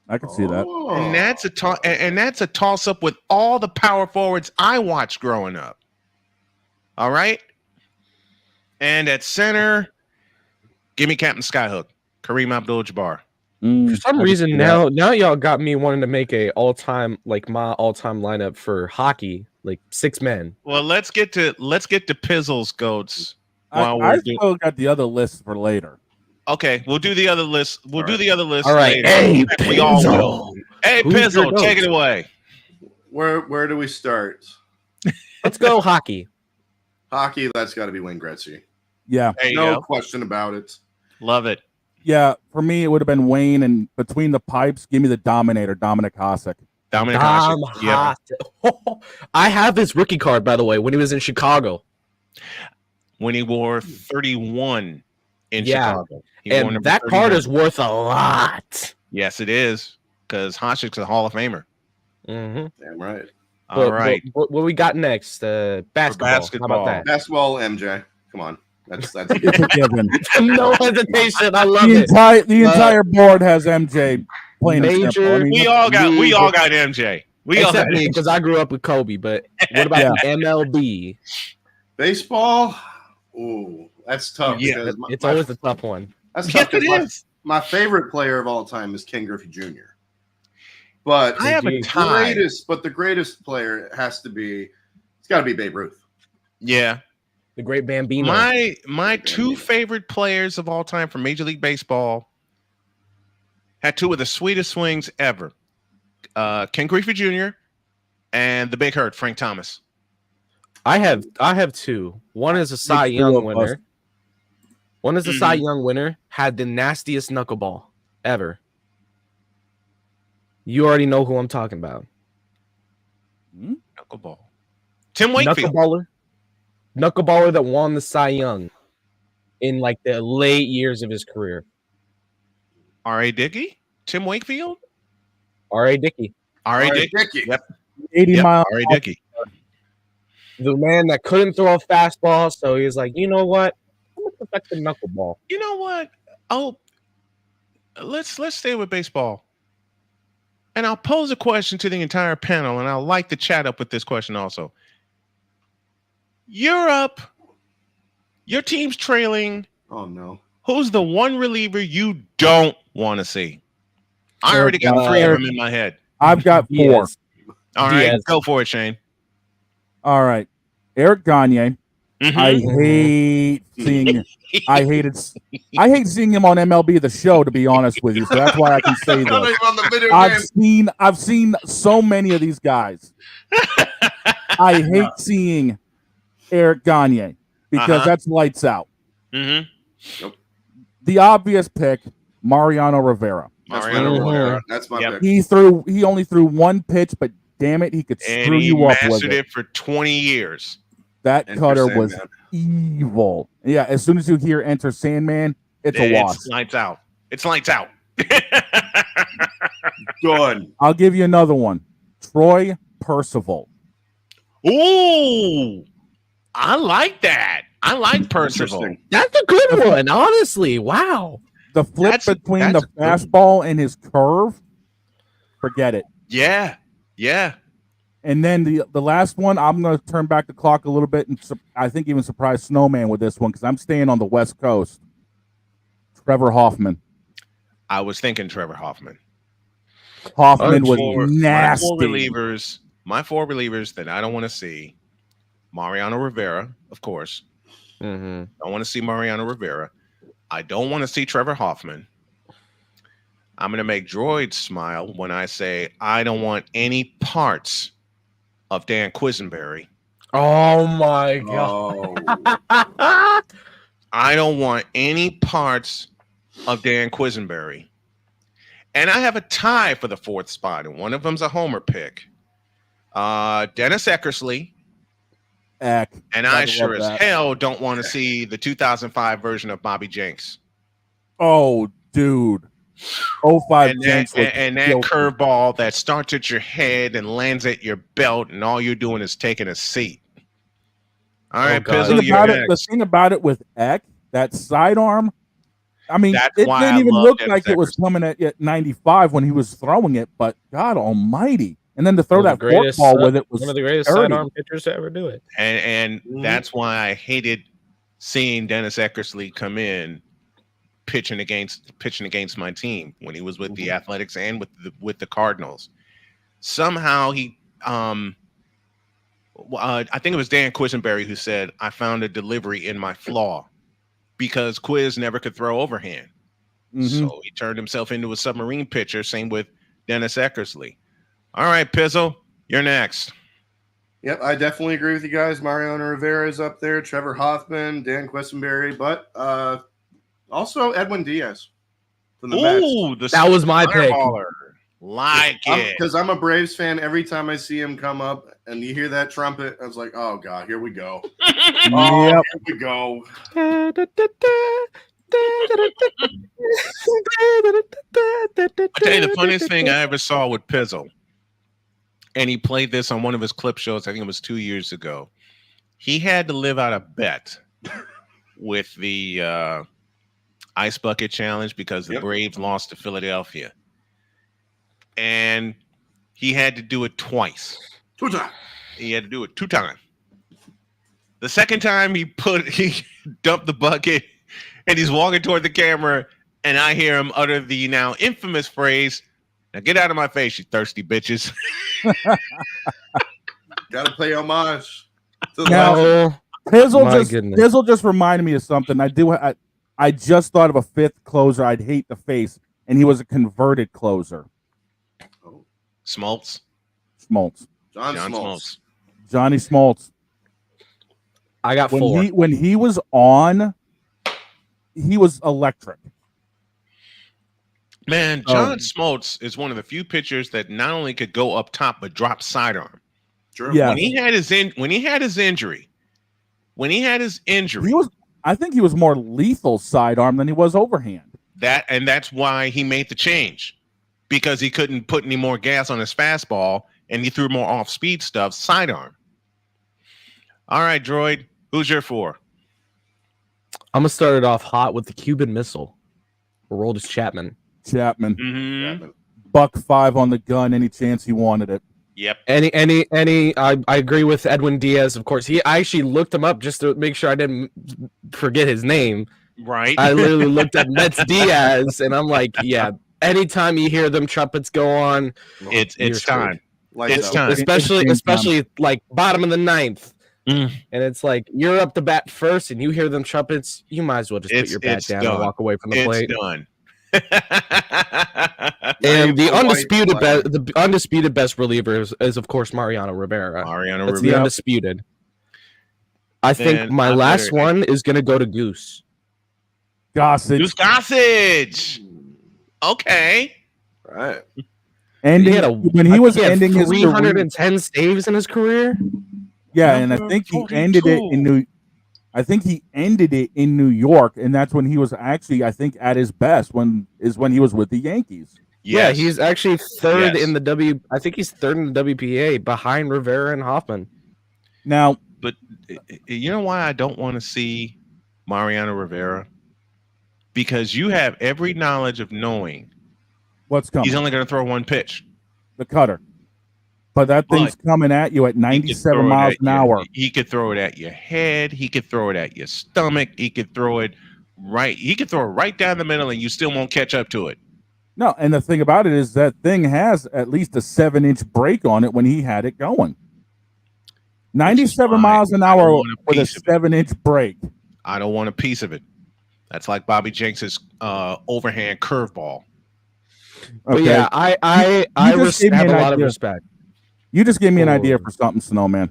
Speaker 1: I can see that.
Speaker 2: And that's a toss-up with all the power forwards I watched growing up. All right. And at center, give me Captain Skyhook, Kareem Abdul-Jabbar.
Speaker 8: For some reason now y'all got me wanting to make my all-time lineup for hockey, like 6 men.
Speaker 2: Well, let's get to Pizzle's goats.
Speaker 1: I still got the other list for later.
Speaker 2: Okay, we'll do the other list. We'll do the other list.
Speaker 8: All right.
Speaker 2: Later.
Speaker 8: Hey,
Speaker 2: we all will. Hey, Pizzle, take it away.
Speaker 21: Where do we start?
Speaker 8: Let's go hockey.
Speaker 21: Hockey, that's got to be Wayne Gretzky.
Speaker 1: Yeah.
Speaker 21: No question about it.
Speaker 2: Love it.
Speaker 1: Yeah, for me, it would have been Wayne, and between the pipes, give me the Dominator, Dominic Hasek.
Speaker 2: Dominic Hasek. Yeah.
Speaker 8: I have his rookie card, by the way, when he was in Chicago.
Speaker 2: When he wore 31 in Chicago.
Speaker 8: And that card is worth a lot.
Speaker 2: Yes, it is, because Hasek's a Hall of Famer.
Speaker 8: Mm-hmm.
Speaker 21: Damn right.
Speaker 2: All right.
Speaker 8: What we got next? Basketball. How about that?
Speaker 21: Basketball, MJ. Come on. That's
Speaker 1: It's a given.
Speaker 8: No hesitation. I love
Speaker 1: the
Speaker 8: it.
Speaker 1: The entire board has MJ playing
Speaker 8: major.
Speaker 1: I mean,
Speaker 2: we all got MJ.
Speaker 8: Except me, because I grew up with Kobe. But what about the MLB?
Speaker 21: Baseball. Ooh, that's tough.
Speaker 8: Yeah, it's always a tough one.
Speaker 21: That's tough. It is. My favorite player of all time is Ken Griffey Jr. But
Speaker 2: I have a tie.
Speaker 21: The greatest player has to be. It's got to be Babe Ruth.
Speaker 2: Yeah.
Speaker 8: The great Bambino.
Speaker 2: My 2 favorite players of all time from Major League Baseball had 2 of the sweetest swings ever. Ken Griffey Jr. and the Big Hurt, Frank Thomas.
Speaker 8: I have 2. One is a Cy Young winner. One is a Cy Young winner. Had the nastiest knuckleball ever. You already know who I'm talking about.
Speaker 2: Knuckleball. Tim Wakefield.
Speaker 8: Knuckleballer that won the Cy Young in like the late years of his career.
Speaker 2: R.A. Dickey? Tim Wakefield?
Speaker 8: R.A. Dickey.
Speaker 2: R.A. Dickey. Yep.
Speaker 1: 80 miles.
Speaker 2: R.A. Dickey.
Speaker 8: The man that couldn't throw a fastball, so he was like, you know what? I'm going to perfect the knuckleball.
Speaker 2: You know what? Oh, let's stay with baseball. And I'll pose a question to the entire panel, and I'll like to chat up with this question also. You're up. Your team's trailing.
Speaker 21: Oh, no.
Speaker 2: Who's the one reliever you don't want to see? I already got 3 of them in my head.
Speaker 1: I've got 4.
Speaker 2: All right, go for it, Shane.
Speaker 1: All right. Eric Gagne.
Speaker 2: Mm-hmm.
Speaker 1: I hate seeing him on MLB The Show, to be honest with you. So that's why I can say this. I've seen so many of these guys. I hate seeing Eric Gagne because that's lights out.
Speaker 2: Mm-hmm.
Speaker 21: Yep.
Speaker 1: The obvious pick, Mariano Rivera.
Speaker 21: That's my pick.
Speaker 1: He only threw 1 pitch, but damn it, he could screw you up with it.
Speaker 2: And he mastered it for 20 years.
Speaker 1: That cutter was evil. Yeah, as soon as you hear Enter Sandman, it's a wash.
Speaker 2: It's lights out. It's lights out.
Speaker 21: Good.
Speaker 1: I'll give you another one. Troy Percival.
Speaker 2: Ooh, I like that. I like Percival.
Speaker 8: That's a good one, honestly. Wow.
Speaker 1: The flip between the fastball and his curve, forget it.
Speaker 2: Yeah. Yeah.
Speaker 1: And then the last one, I'm going to turn back the clock a little bit and I think even surprise Snowman with this one because I'm staying on the West Coast. Trevor Hoffman.
Speaker 2: I was thinking Trevor Hoffman.
Speaker 1: Hoffman was nasty.
Speaker 2: My four relievers that I don't want to see. Mariano Rivera, of course.
Speaker 8: Mm-hmm.
Speaker 2: I want to see Mariano Rivera. I don't want to see Trevor Hoffman. I'm going to make Droid smile when I say I don't want any parts of Dan Quisenberry.
Speaker 8: Oh, my God.
Speaker 2: I don't want any parts of Dan Quisenberry. And I have a tie for the fourth spot, and one of them's a homer pick. Dennis Eckersley.
Speaker 1: Eck.
Speaker 2: And I sure as hell don't want to see the 2005 version of Bobby Jenks.
Speaker 1: Oh, dude. 05 Jenks.
Speaker 2: And that curveball that starts at your head and lands at your belt, and all you're doing is taking a seat. All right, Pizzle, you're next.
Speaker 1: The thing about it with Eck, that sidearm, I mean,
Speaker 2: That's
Speaker 1: it
Speaker 2: why
Speaker 1: didn't
Speaker 2: I
Speaker 1: even
Speaker 2: love
Speaker 1: look
Speaker 2: Dennis
Speaker 1: like it was coming at 95 when he was throwing it, but God almighty. And then to throw that forkball with it was
Speaker 8: one of the greatest
Speaker 1: dirty.
Speaker 8: sidearm pitchers to ever do it.
Speaker 2: And that's why I hated seeing Dennis Eckersley come in pitching against my team when he was with the Athletics and with the Cardinals. Somehow he I think it was Dan Quisenberry who said, I found a delivery in my flaw because Quiz never could throw overhand. So he turned himself into a submarine pitcher. Same with Dennis Eckersley. All right, Pizzle, you're next.
Speaker 21: Yep, I definitely agree with you guys. Mariano Rivera is up there, Trevor Hoffman, Dan Quisenberry, but also Edwin Diaz from the Mets.
Speaker 8: That was my pick.
Speaker 2: Like it.
Speaker 21: Because I'm a Braves fan. Every time I see him come up and you hear that trumpet, I was like, oh, God, here we go. Here we go.
Speaker 2: I'll tell you the funniest thing I ever saw with Pizzle, and he played this on one of his clip shows, I think it was 2 years ago. He had to live out a bet with the Ice Bucket Challenge because the Braves lost to Philadelphia. And he had to do it twice.
Speaker 21: 2 times.
Speaker 2: He had to do it 2 times. The second time he dumped the bucket and he's walking toward the camera, and I hear him utter the now infamous phrase, "Now get out of my face, you thirsty bitches."
Speaker 21: Gotta pay homage.
Speaker 1: Now, Pizzle just reminded me of something. I just thought of a fifth closer I'd hate to face, and he was a converted closer.
Speaker 2: Smoltz.
Speaker 21: John Smoltz.
Speaker 1: Johnny Smoltz.
Speaker 8: I got
Speaker 1: when
Speaker 8: 4.
Speaker 1: When he was on, he was electric.
Speaker 2: Man, John Smoltz is one of the few pitchers that not only could go up top but drop sidearm.
Speaker 21: Sure.
Speaker 1: Yeah.
Speaker 2: When he had his injury,
Speaker 1: I think he was more lethal sidearm than he was overhand.
Speaker 2: That's why he made the change, because he couldn't put any more gas on his fastball and he threw more off-speed stuff sidearm. All right, Droid, who's your 4?
Speaker 8: I'm gonna start it off hot with the Cuban Missile. Aroldis Chapman.
Speaker 2: Mm-hmm.
Speaker 1: $1.05 on the gun. Any chance he wanted it?
Speaker 2: Yep.
Speaker 8: I agree with Edwin Diaz. Of course, I actually looked him up just to make sure I didn't forget his name.
Speaker 2: Right.
Speaker 8: I literally looked up Mets Diaz, and I'm like, yeah. Anytime you hear them trumpets go on,
Speaker 2: it's time. It's time.
Speaker 8: Especially like bottom of the 9th. And it's like you're up to bat first, and you hear them trumpets. You might as well just put your bat down and walk away from the plate.
Speaker 2: It's done.
Speaker 8: And the undisputed best reliever is of course Mariano Rivera. That's the undisputed. I think my last one is gonna go to Goose.
Speaker 2: Gossage. Okay.
Speaker 21: Right.
Speaker 1: And when he was ending his
Speaker 8: 310 saves in his career.
Speaker 1: Yeah, and I think he ended it in New York, and that's when he was actually, I think, at his best. When he was with the Yankees.
Speaker 8: Yes. Yeah, he's actually third in the I think he's third in the WPA behind Rivera and Hoffman.
Speaker 1: Now,
Speaker 2: but you know why I don't want to see Mariano Rivera? Because you have every knowledge of knowing
Speaker 1: what's coming.
Speaker 2: He's only going to throw one pitch,
Speaker 1: the cutter. But that thing's coming at you at 97 miles an hour.
Speaker 2: He could throw it at your head. He could throw it at your stomach. He could throw it right down the middle, and you still won't catch up to it.
Speaker 1: No, and the thing about it is that thing has at least a 7-inch break on it when he had it going. 97 miles an hour with a 7-inch break.
Speaker 2: I don't want a piece of it. That's like Bobby Jenks' overhand curveball.
Speaker 8: But yeah, I have a lot of respect.
Speaker 1: You just gave me an idea for something, Snowman.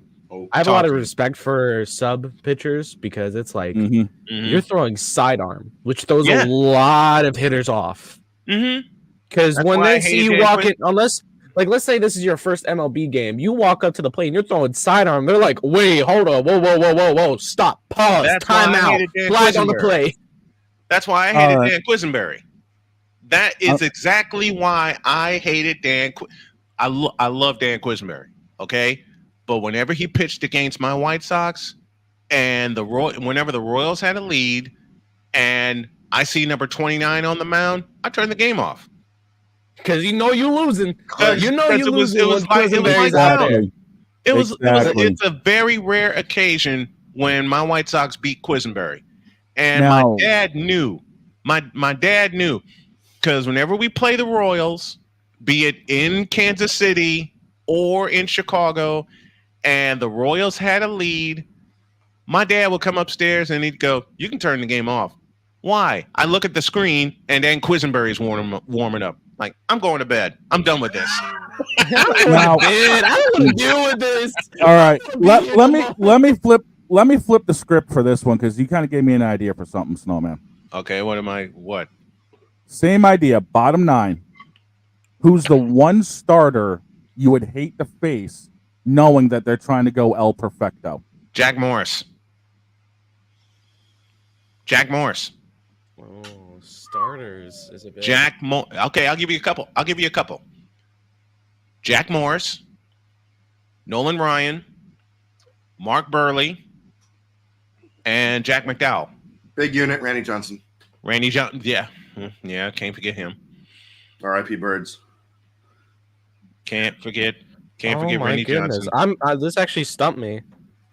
Speaker 8: I have a lot of respect for sub pitchers because it's like you're throwing sidearm, which throws a lot of hitters off.
Speaker 2: Mm-hmm.
Speaker 8: Because
Speaker 2: That's
Speaker 8: when
Speaker 2: why I
Speaker 8: they see
Speaker 2: hated
Speaker 8: you
Speaker 2: Dan
Speaker 8: walking,
Speaker 2: Quinn.
Speaker 8: unless, like, let's say this is your first MLB game, you walk up to the plate and you're throwing sidearm. They're like, wait, hold on, whoa, stop, pause,
Speaker 2: That's why
Speaker 8: time
Speaker 2: I
Speaker 8: out,
Speaker 2: hated Dan
Speaker 8: flag on the
Speaker 2: Quisenberry.
Speaker 8: play.
Speaker 2: That's why I hated Dan Quisenberry. That is exactly why I hated Dan. I love Dan Quisenberry. Okay, but whenever he pitched against my White Sox, and whenever the Royals had a lead, and I see number 29 on the mound, I turn the game off.
Speaker 8: Because you know you're losing. You know you're losing.
Speaker 2: It was like
Speaker 8: out there.
Speaker 2: It's a very rare occasion when my White Sox beat Quisenberry. And my dad knew. My dad knew. Because whenever we play the Royals, be it in Kansas City or in Chicago, and the Royals had a lead, my dad would come upstairs and he'd go, "You can turn the game off." Why? I look at the screen and then Quisenberry's warming up. Like, I'm going to bed. I'm done with this.
Speaker 8: I don't want to deal with this.
Speaker 1: All right, let me flip the script for this one because you kind of gave me an idea for something, Snowman.
Speaker 2: Okay, what?
Speaker 1: Same idea. Bottom 9. Who's the one starter you would hate to face, knowing that they're trying to go El Perfecto?
Speaker 2: Jack Morris.
Speaker 8: Oh, starters is a bit.
Speaker 2: Okay, I'll give you a couple. Jack Morris, Nolan Ryan, Mark Burley, and Jack McDowell.
Speaker 21: Big unit, Randy Johnson.
Speaker 2: Yeah, can't forget him.
Speaker 21: R.I.P. Birds.
Speaker 2: Can't forget Randy Johnson.
Speaker 8: This actually stumped me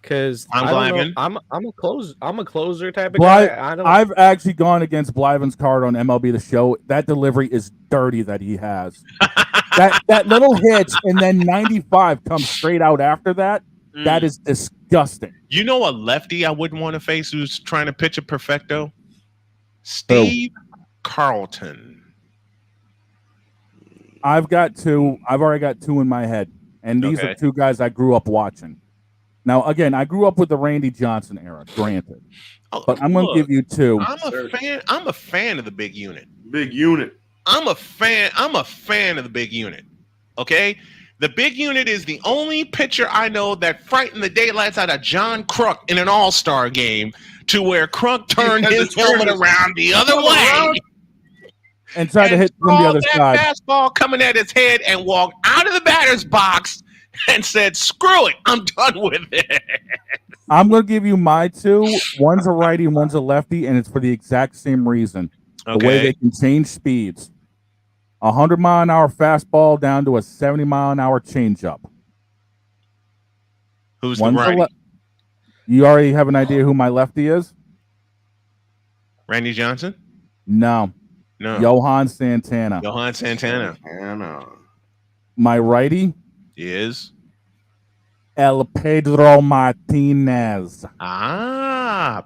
Speaker 8: because
Speaker 2: I'm Blyven.
Speaker 8: I'm a closer type of guy.
Speaker 1: I've actually gone against Blyven's card on MLB The Show. That delivery is dirty that he has. that little hitch and then 95 comes straight out after that. That is disgusting.
Speaker 2: You know a lefty I wouldn't want to face who's trying to pitch a perfecto? Steve Carlton.
Speaker 1: I've already got two in my head, and these are two guys I grew up watching. Now, again, I grew up with the Randy Johnson era, granted, but I'm going to give you two.
Speaker 2: I'm a fan of the big unit.
Speaker 21: Big unit.
Speaker 2: I'm a fan of the big unit. Okay, the big unit is the only pitcher I know that frightened the daylights out of John Kruk in an All-Star game, to where Kruk turned his helmet around the other way
Speaker 1: and tried to hit from the other side.
Speaker 2: Fastball coming at his head and walked out of the batter's box and said, "Screw it, I'm done with it."
Speaker 1: I'm going to give you my two. One's a righty and one's a lefty, and it's for the exact same reason. The way they can change speeds. 100-mile-an-hour fastball down to a 70-mile-an-hour changeup.
Speaker 2: Who's the righty?
Speaker 1: You already have an idea who my lefty is?
Speaker 2: Randy Johnson?
Speaker 1: No. Johan Santana. My righty
Speaker 2: is
Speaker 1: El Pedro Martinez.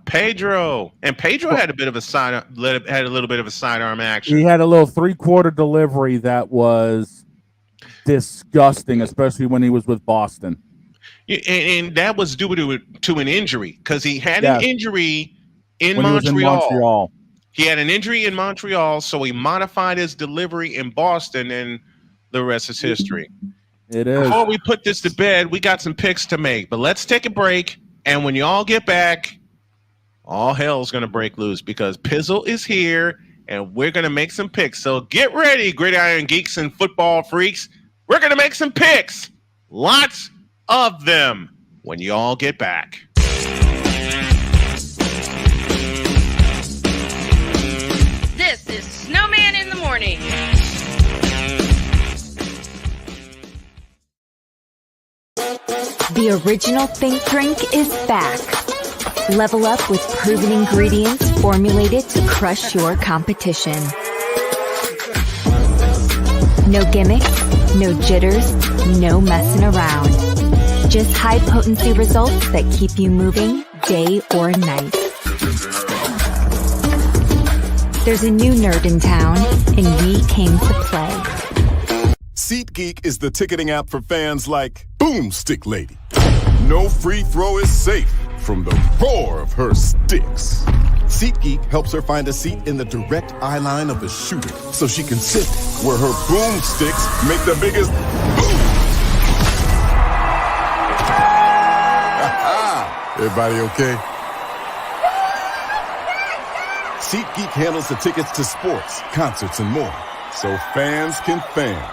Speaker 2: Pedro. And Pedro had a bit of a little bit of a sidearm action.
Speaker 1: He had a little 3/4 delivery that was disgusting, especially when he was with Boston.
Speaker 2: And that was due to an injury, because he had an injury in
Speaker 1: Montreal.
Speaker 2: He had an injury in Montreal, so he modified his delivery in Boston, and the rest is history.
Speaker 1: It is.
Speaker 2: Before we put this to bed, we got some picks to make, but let's take a break. And when y'all get back, all hell's going to break loose, because Pizzle is here and we're going to make some picks. So get ready, Gridiron Geeks and football freaks. We're going to make some picks. Lots of them when y'all get back.
Speaker 4: This is Snowman in the Morning.
Speaker 5: The original Think Drink is back. Level up with proven ingredients formulated to crush your competition. No gimmicks, no jitters, no messing around. Just high potency results that keep you moving day or night. There's a new nerd in town, and we came to play.
Speaker 18: SeatGeek is the ticketing app for fans like Boomstick Lady. No free throw is safe from the roar of her sticks. SeatGeek helps her find a seat in the direct eye line of the shooter so she can sit where her boomsticks make the biggest boom. Everybody okay? SeatGeek handles the tickets to sports, concerts, and more, so fans can fan.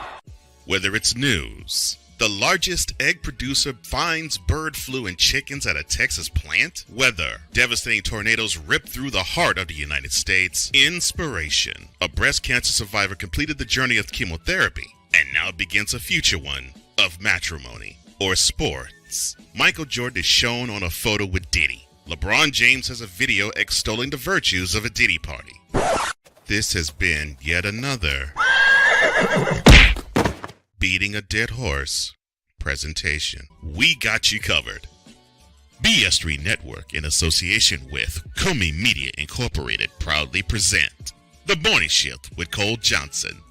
Speaker 7: Whether it's news, the largest egg producer finds bird flu in chickens at a Texas plant, weather, devastating tornadoes rip through the heart of the United States, inspiration, a breast cancer survivor completed the journey of chemotherapy and now begins a future one of matrimony or sports. Michael Jordan is shown on a photo with Diddy. LeBron James has a video extolling the virtues of a Diddy party. This has been yet another beating a dead horse presentation. We got you covered. BS3 Network, in association with Comey Media Incorporated, proudly present The Morning Shift with Cole Johnson.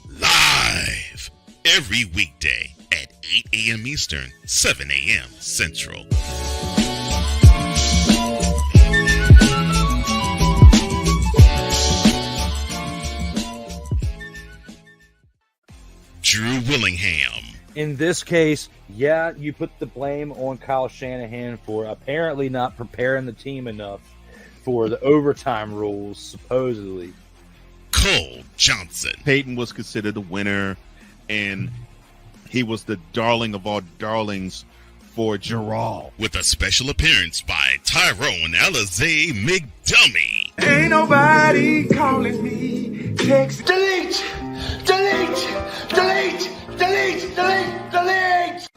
Speaker 7: Live every weekday at 8 a.m. Eastern, 7 a.m. Central. Drew Willingham.
Speaker 19: In this case, yeah, you put the blame on Kyle Shanahan for apparently not preparing the team enough for the overtime rules, supposedly.
Speaker 7: Cole Johnson.
Speaker 15: Peyton was considered the winner, and he was the darling of all darlings for Gerald.
Speaker 7: With a special appearance by Tyrone Alizé McDummy.
Speaker 20: Ain't nobody calling me. Text. Delete.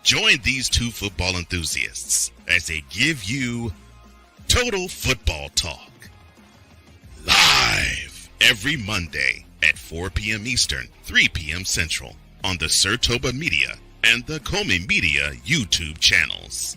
Speaker 7: Join these two football enthusiasts as they give you Total Football Talk. Live every Monday at 4 p.m. Eastern, 3 p.m. Central on the Sertoba Media and the Comey Media YouTube channels.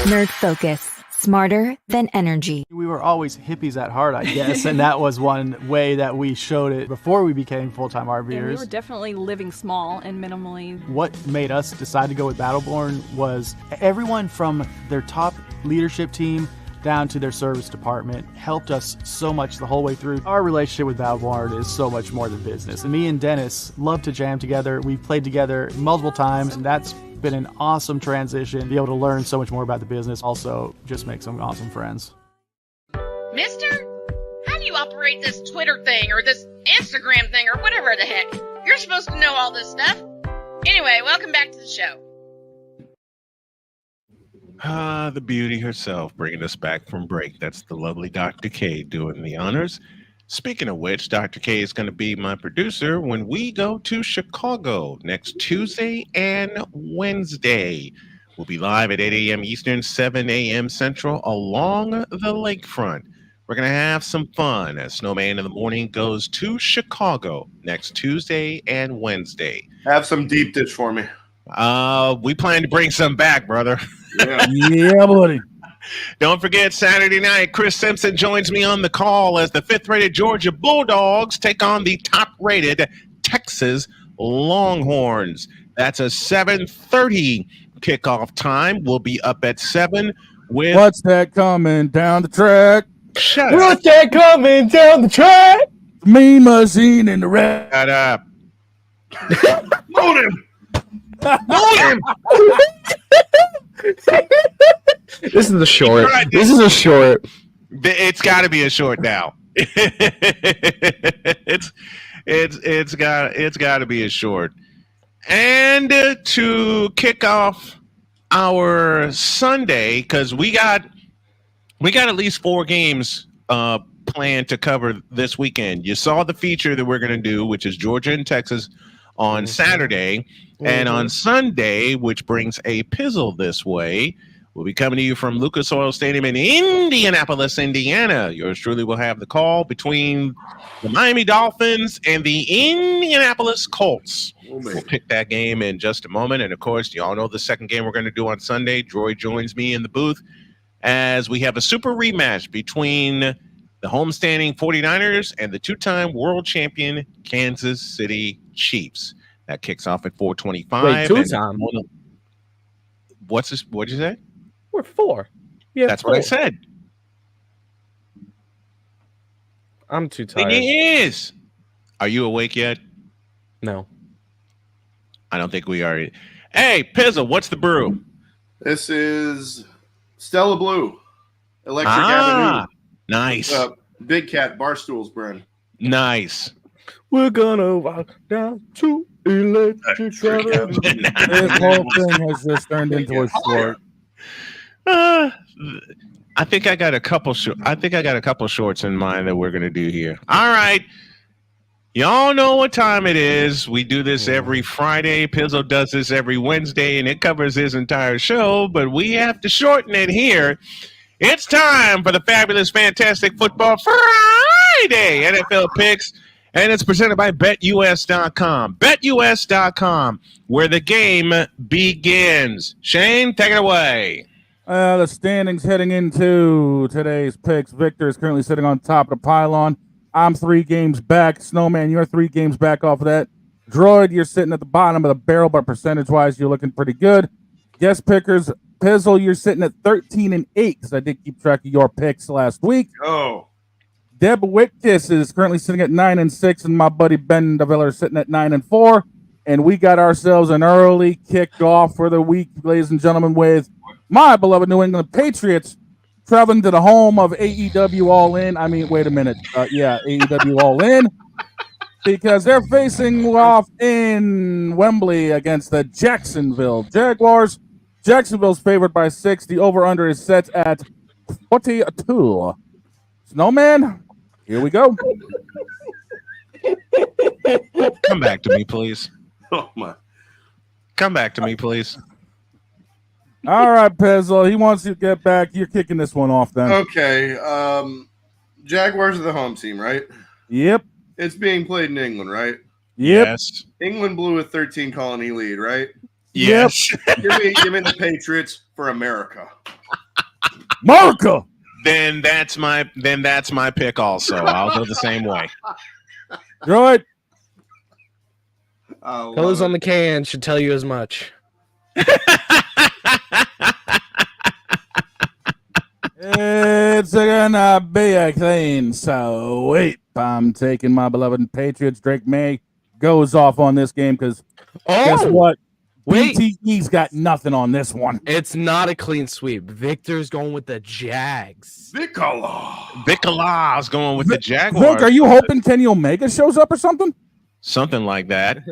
Speaker 5: Nerd Focus. Smarter than energy.
Speaker 6: We were always hippies at heart, I guess, and that was one way that we showed it before we became full-time RVers.
Speaker 22: And we were definitely living small and minimally.
Speaker 6: What made us decide to go with Battleborn was everyone from their top leadership team down to their service department helped us so much the whole way through. Our relationship with Battleborn is so much more than business. And me and Dennis love to jam together. We've played together multiple times, and that's been an awesome transition. Be able to learn so much more about the business. Also, just make some awesome friends.
Speaker 4: Mister, how do you operate this Twitter thing or this Instagram thing or whatever the heck? You're supposed to know all this stuff. Anyway, welcome back to the show.
Speaker 2: The beauty herself, bringing us back from break. That's the lovely Dr. K doing the honors. Speaking of which, Dr. K is going to be my producer when we go to Chicago next Tuesday and Wednesday. We'll be live at 8 a.m. Eastern, 7 a.m. Central along the lakefront. We're going to have some fun as Snowman in the Morning goes to Chicago next Tuesday and Wednesday.
Speaker 21: Have some deep dish for me.
Speaker 2: We plan to bring some back, brother.
Speaker 1: Yeah, buddy.
Speaker 2: Don't forget, Saturday night, Chris Simpson joins me on the call as the 5th-rated Georgia Bulldogs take on the top-rated Texas Longhorns. That's a 7:30 kickoff time. We'll be up at 7 with...
Speaker 1: What's that coming down the track?
Speaker 2: Shut
Speaker 1: What's
Speaker 2: up.
Speaker 1: that coming down the track? Mean Machine in the red.
Speaker 2: Shut up.
Speaker 21: Load him!
Speaker 2: Load him!
Speaker 8: This is a short. This is a short.
Speaker 2: It's got to be a short now. It's got to be a short. And to kick off our Sunday, because we got at least 4 games planned to cover this weekend. You saw the feature that we're going to do, which is Georgia and Texas on Saturday, and on Sunday, which brings a pizzle this way. We'll be coming to you from Lucas Oil Stadium in Indianapolis, Indiana. Yours truly will have the call between the Miami Dolphins and the Indianapolis Colts. We'll pick that game in just a moment. And, of course, you all know the second game we're going to do on Sunday. Droy joins me in the booth as we have a super rematch between the homestanding 49ers and the two-time world champion Kansas City Chiefs. That kicks off at 4:25.
Speaker 8: Wait, two-time?
Speaker 2: What'd you say?
Speaker 8: We're 4. Yeah,
Speaker 2: That's what I said.
Speaker 8: I'm too tired.
Speaker 2: It is. Are you awake yet?
Speaker 8: No.
Speaker 2: I don't think we are. Hey, Pizzle, what's the brew?
Speaker 21: This is Stella Blue, Electric Avenue.
Speaker 2: Nice.
Speaker 21: Big Cat Barstools brand.
Speaker 2: Nice.
Speaker 8: We're gonna walk down to Electric Avenue.
Speaker 1: This whole thing has just turned into a short.
Speaker 2: I think I got a couple shorts in mind that we're gonna do here. All right. Y'all know what time it is. We do this every Friday. Pizzle does this every Wednesday, and it covers his entire show, but we have to shorten it here. It's time for the fabulous, fantastic Football Friday NFL picks, and it's presented by BetUS.com. BetUS.com, where the game begins. Shane, take it away.
Speaker 1: The standings heading into today's picks. Victor is currently sitting on top of the pylon. I'm 3 games back. Snowman, you're 3 games back off of that. Droid, you're sitting at the bottom of the barrel, but percentage-wise, you're looking pretty good. Guest pickers, Pizzle, you're sitting at 13-8 because I did keep track of your picks last week.
Speaker 21: Oh.
Speaker 1: Deb Wickus is currently sitting at 9-6, and my buddy Ben DeViller is sitting at 9-4. And we got ourselves an early kickoff for the week, ladies and gentlemen, with my beloved New England Patriots traveling to the home of AEW All In. I mean, wait a minute. AEW All In. Because they're facing off in Wembley against the Jacksonville Jaguars. Jacksonville's favored by 6. The over-under is set at 42. Snowman, here we go.
Speaker 2: Come back to me, please.
Speaker 21: Oh, my.
Speaker 2: Come back to me, please.
Speaker 1: All right, Pizzle. He wants you to get back. You're kicking this one off then.
Speaker 21: Okay. Jaguars are the home team, right?
Speaker 1: Yep.
Speaker 21: It's being played in England, right?
Speaker 1: Yep.
Speaker 2: Yes.
Speaker 21: England blew a 13 colony lead, right?
Speaker 2: Yes.
Speaker 21: give me the Patriots for America.
Speaker 1: America.
Speaker 2: Then that's my pick also. I'll go the same way.
Speaker 1: Droid.
Speaker 8: Colors on the can should tell you as much.
Speaker 1: It's gonna be a clean sweep. I'm taking my beloved Patriots. Drake May goes off on this game because guess what?
Speaker 8: Wait.
Speaker 1: BTE's got nothing on this one.
Speaker 8: It's not a clean sweep. Victor's going with the Jags.
Speaker 2: Vicala's going with the Jaguars.
Speaker 1: Vic, are you hoping Kenny Omega shows up or something?
Speaker 2: Something like that.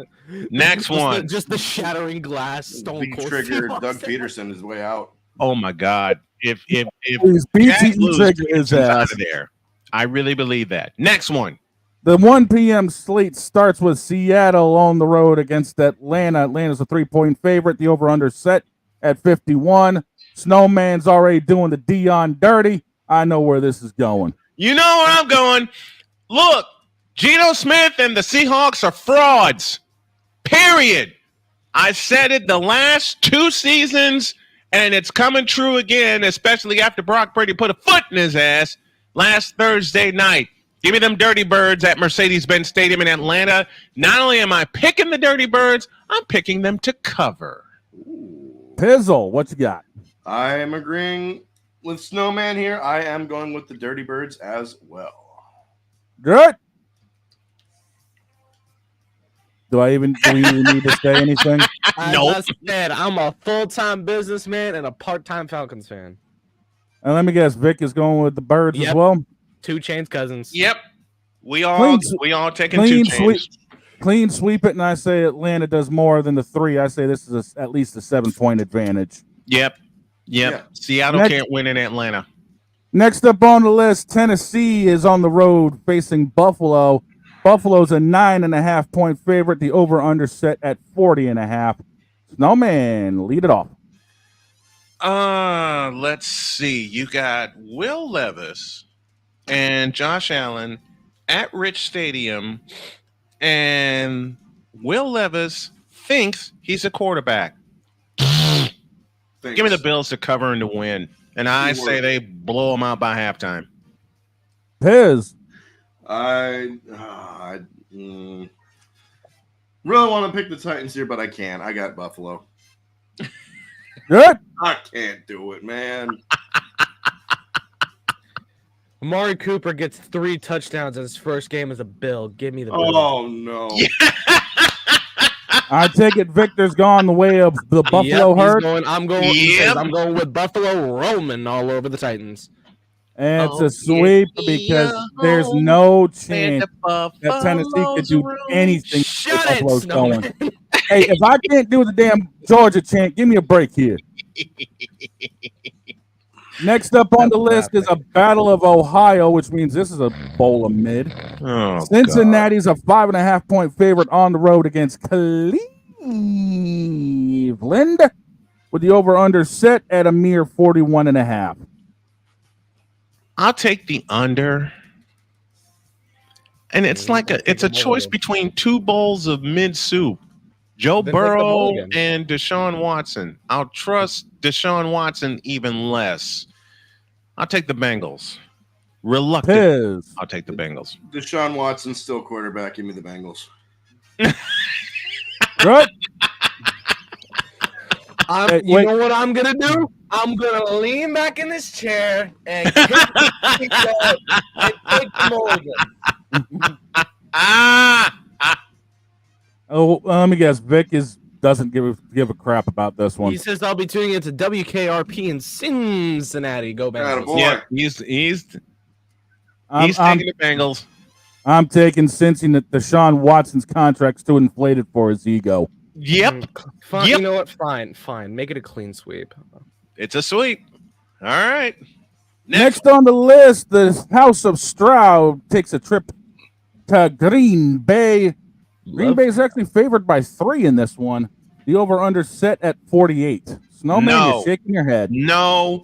Speaker 2: Next one.
Speaker 8: Just the shattering glass. Stone Cold.
Speaker 21: Trigger Doug Peterson is way out.
Speaker 2: Oh my God! If
Speaker 1: BTE trigger his
Speaker 2: out
Speaker 1: ass
Speaker 2: of there, I really believe that. Next one.
Speaker 1: The 1 p.m. slate starts with Seattle on the road against Atlanta. Atlanta's a 3-point favorite. The over/under set at 51. Snowman's already doing the Dion dirty. I know where this is going.
Speaker 2: You know where I'm going. Look, Geno Smith and the Seahawks are frauds. Period. I said it the last 2 seasons, and it's coming true again, especially after Brock Purdy put a foot in his ass last Thursday night. Give me them Dirty Birds at Mercedes-Benz Stadium in Atlanta. Not only am I picking the Dirty Birds, I'm picking them to cover.
Speaker 1: Pizzle, what you got?
Speaker 21: I am agreeing with Snowman here. I am going with the Dirty Birds as well.
Speaker 1: Good. Do we even need to say anything?
Speaker 8: As I said, I'm a full-time businessman and a part-time Falcons fan.
Speaker 1: And let me guess, Vic is going with the Birds as well?
Speaker 8: 2 Chainz cousins.
Speaker 2: Yep. We all taking 2 Chainz.
Speaker 1: Clean sweep it, and I say Atlanta does more than the 3. I say this is at least a 7-point advantage.
Speaker 2: Yep. Seattle can't win in Atlanta.
Speaker 1: Next up on the list, Tennessee is on the road facing Buffalo. Buffalo's a 9.5-point favorite. The over/under set at 40.5. Snowman, lead it off.
Speaker 2: Let's see. You got Will Levis and Josh Allen at Rich Stadium, and Will Levis thinks he's a quarterback. Give me the Bills to cover and to win, and I say they blow them out by halftime.
Speaker 1: Piz.
Speaker 21: I really want to pick the Titans here, but I can't. I got Buffalo.
Speaker 1: Good.
Speaker 21: I can't do it, man.
Speaker 8: Amari Cooper gets 3 touchdowns in his first game as a Bill. Give me the Bill.
Speaker 21: Oh no.
Speaker 1: I take it Victor's gone the way of the Buffalo Herd.
Speaker 8: He says I'm going with Buffalo Roman all over the Titans.
Speaker 1: And it's a sweep because there's no chance that Tennessee could do anything.
Speaker 8: Shut it,
Speaker 1: Buffalo's
Speaker 8: Snowman.
Speaker 1: going. Hey, if I can't do the damn Georgia chant, give me a break here. Next up on the list is a Battle of Ohio, which means this is a bowl of mid.
Speaker 2: Oh,
Speaker 1: Cincinnati's a 5.5-point favorite on the road against Cleveland, with the over/under set at a mere 41.5.
Speaker 2: I'll take the under. And it's it's a choice between 2 bowls of mid soup. Joe
Speaker 8: Then take the
Speaker 2: Burrow
Speaker 8: mulligan.
Speaker 2: and Deshaun Watson. I'll trust Deshaun Watson even less. I'll take the Bengals. Reluctant. I'll take the Bengals.
Speaker 21: Deshaun Watson's still quarterback. Give me the Bengals.
Speaker 1: Good.
Speaker 8: You know what I'm gonna do? I'm gonna lean back in this chair and kick up and take the mulligan.
Speaker 1: Oh, let me guess. Vic doesn't give a crap about this one.
Speaker 8: He says I'll be tuning into WKRP in Cincinnati. Go Bengals.
Speaker 2: Yeah, he's taking the Bengals.
Speaker 1: I'm taking Cincy that Deshaun Watson's contract's too inflated for his ego.
Speaker 2: Yep.
Speaker 8: Fine. You know what? Fine. Make it a clean sweep.
Speaker 2: It's a sweep. All right.
Speaker 1: Next on the list, the House of Stroud takes a trip to Green Bay. Green Bay is actually favored by 3 in this one. The over/under set at 48. Snowman, you're shaking your head.
Speaker 2: No,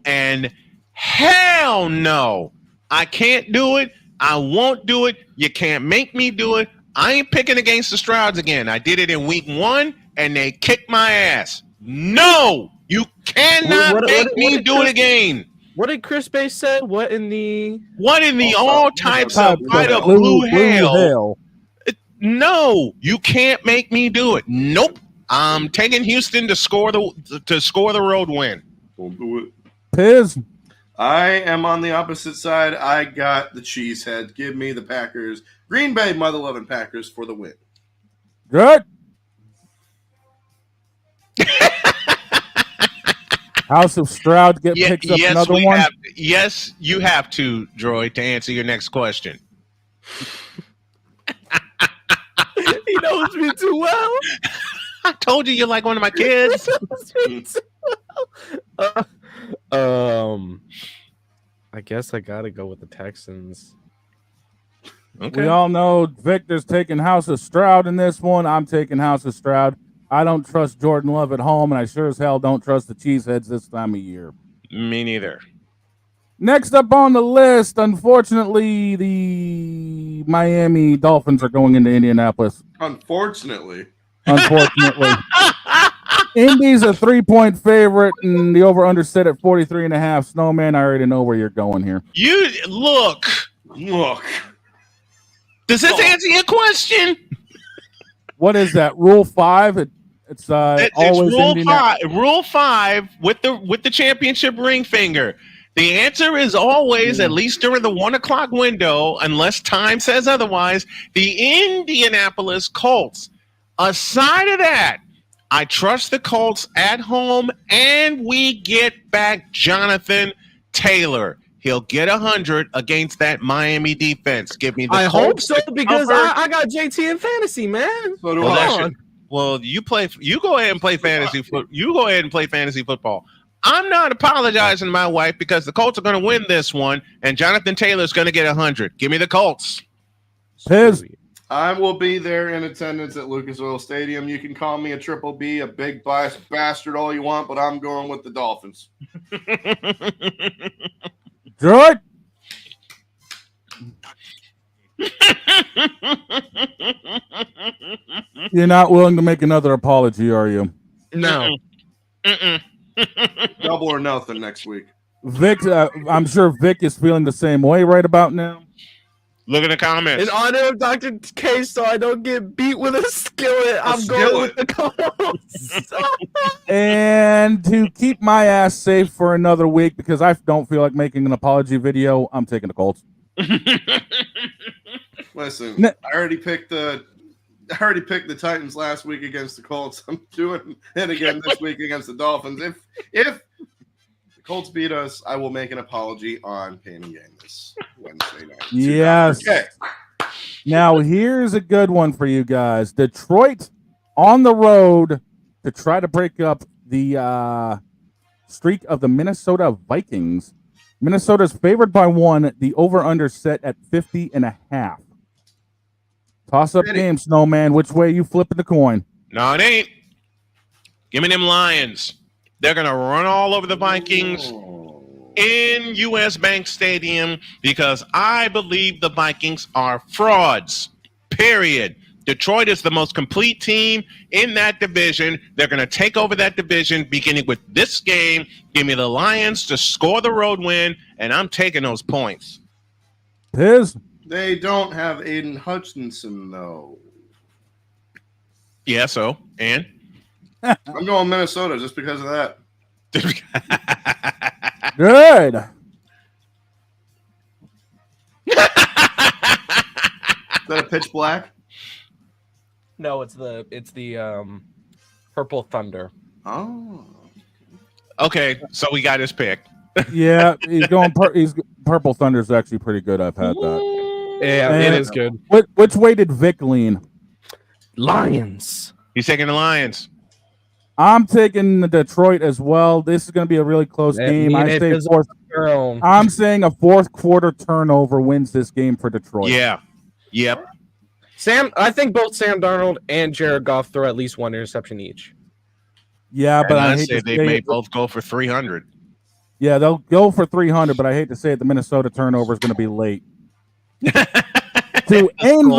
Speaker 2: and hell no. I can't do it. I won't do it. You can't make me do it. I ain't picking against the Strouds again. I did it in week 1, and they kicked my ass. No, you cannot make me do it again.
Speaker 8: What did Chris Bay say? What in the
Speaker 2: all types of white of blue hell? No, you can't make me do it. Nope. I'm taking Houston to score the road win.
Speaker 21: Don't do it.
Speaker 1: Piz.
Speaker 21: I am on the opposite side. I got the cheesehead. Give me the Packers. Green Bay, mother-loving Packers for the win.
Speaker 1: Good. House of Stroud picks up another one.
Speaker 2: Yes, you have to, Droid, to answer your next question.
Speaker 8: He knows me too well.
Speaker 2: I told you you're like one of my kids.
Speaker 8: I guess I gotta go with the Texans.
Speaker 1: Okay. We all know Victor's taking House of Stroud in this one. I'm taking House of Stroud. I don't trust Jordan Love at home, and I sure as hell don't trust the Cheeseheads this time of year.
Speaker 2: Me neither.
Speaker 1: Next up on the list, unfortunately, the Miami Dolphins are going into Indianapolis.
Speaker 21: Unfortunately.
Speaker 1: Indy's a 3-point favorite, and the over-under set at 43.5. Snowman, I already know where you're going here.
Speaker 2: You look. Does this answer your question?
Speaker 1: What is that? Rule 5? It's always
Speaker 2: Rule 5 with the championship ring finger. The answer is always, at least during the 1 o'clock window, unless time says otherwise, the Indianapolis Colts. Aside of that, I trust the Colts at home, and we get back Jonathan Taylor. He'll get 100 against that Miami defense. Give me the Colts.
Speaker 8: I hope so, because I got JT in fantasy, man.
Speaker 21: So do I.
Speaker 2: Well, you go ahead and play fantasy. You go ahead and play fantasy football. I'm not apologizing to my wife because the Colts are going to win this one, and Jonathan Taylor is going to get 100. Give me the Colts.
Speaker 1: Piz.
Speaker 21: I will be there in attendance at Lucas Oil Stadium. You can call me a triple B, a big bastard, all you want, but I'm going with the Dolphins.
Speaker 1: Droid. You're not willing to make another apology, are you?
Speaker 8: No.
Speaker 21: Double or nothing next week.
Speaker 1: Vic, I'm sure Vic is feeling the same way right about now.
Speaker 2: Look in the comments.
Speaker 8: In honor of Dr. K, so I don't get beat with a skillet, I'm going with the Colts.
Speaker 1: And to keep my ass safe for another week, because I don't feel like making an apology video, I'm taking the Colts.
Speaker 21: Listen, I already picked the Titans last week against the Colts. I'm doing it again this week against the Dolphins. If the Colts beat us, I will make an apology on Pain and Gain this Wednesday night.
Speaker 1: Yes.
Speaker 21: Okay.
Speaker 1: Now, here's a good one for you guys. Detroit on the road to try to break up the streak of the Minnesota Vikings. Minnesota's favored by 1. The over-under set at 50.5. Toss-up game, Snowman. Which way you flipping the coin?
Speaker 2: No, it ain't. Give me them Lions. They're going to run all over the Vikings in U.S. Bank Stadium because I believe the Vikings are frauds, period. Detroit is the most complete team in that division. They're going to take over that division beginning with this game. Give me the Lions to score the road win, and I'm taking those points.
Speaker 1: Piz?
Speaker 21: They don't have Aiden Hutchinson, though.
Speaker 2: Yeah, so, and?
Speaker 21: I'm going Minnesota just because of that.
Speaker 1: Good.
Speaker 21: Is that a pitch black?
Speaker 8: No, it's the Purple Thunder.
Speaker 21: Oh.
Speaker 2: Okay, so we got his pick.
Speaker 1: Yeah, he's going. Purple Thunder's actually pretty good. I've had that.
Speaker 8: Yeah,
Speaker 1: And
Speaker 8: it is good.
Speaker 1: Which way did Vic lean?
Speaker 8: Lions.
Speaker 2: He's taking the Lions.
Speaker 1: I'm taking the Detroit as well. This is going to be a really close game. I'm saying a fourth quarter turnover wins this game for Detroit.
Speaker 2: Yeah. Yep.
Speaker 8: I think both Sam Darnold and Jared Goff throw at least one interception each.
Speaker 1: Yeah, but I hate
Speaker 2: say
Speaker 1: to
Speaker 2: they
Speaker 1: say
Speaker 2: may
Speaker 1: it.
Speaker 2: both go for 300.
Speaker 1: Yeah, they'll go for 300, but I hate to say it, the Minnesota turnover is going to be late. To end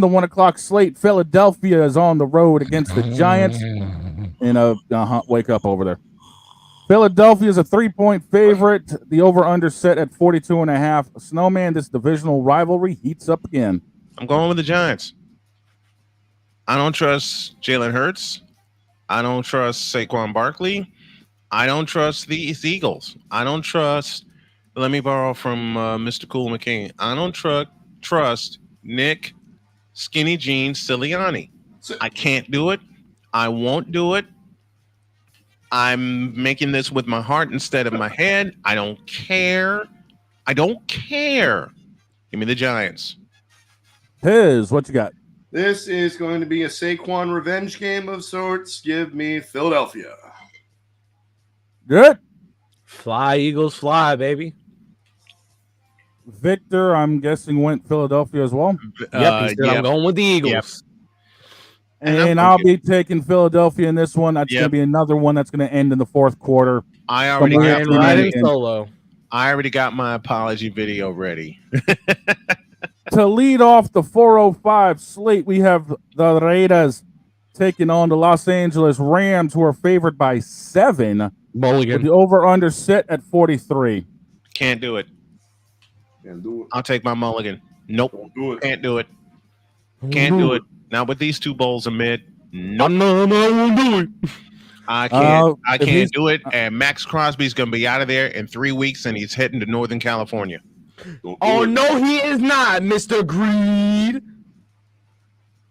Speaker 1: the 1 o'clock slate, Philadelphia is on the road against the Giants. In a wake up over there. Philadelphia is a 3-point favorite. The over/under set at 42.5. Snowman, this divisional rivalry heats up again.
Speaker 2: I'm going with the Giants. I don't trust Jalen Hurts. I don't trust Saquon Barkley. I don't trust the Eagles. I don't trust. Let me borrow from Mr. Cool McCain. I don't trust Nick Skinny Jeans Sirianni. I can't do it. I won't do it. I'm making this with my heart instead of my head. I don't care. Give me the Giants.
Speaker 1: Piz, what you got?
Speaker 21: This is going to be a Saquon revenge game of sorts. Give me Philadelphia.
Speaker 1: Good.
Speaker 8: Fly, Eagles, fly, baby.
Speaker 1: Victor, I'm guessing, went Philadelphia as well.
Speaker 8: I'm going with the Eagles.
Speaker 2: Yep.
Speaker 1: And I'll be taking Philadelphia in this one. That's going to be another one that's going to end in the fourth quarter.
Speaker 2: I already got my apology video ready.
Speaker 1: To lead off the 405 slate, we have the Raiders taking on the Los Angeles Rams, who are favored by 7.
Speaker 8: Mulligan.
Speaker 1: With the over/under set at 43.
Speaker 2: Can't do it.
Speaker 21: Can't do it.
Speaker 2: I'll take my mulligan. Nope.
Speaker 21: Don't do it.
Speaker 2: Can't do it. Can't do it. Not with these two bowls of mid. Nope.
Speaker 8: I won't do it.
Speaker 2: I can't do it. And Max Crosby's going to be out of there in 3 weeks, and he's heading to Northern California.
Speaker 8: Oh, no, he is not, Mr. Greed.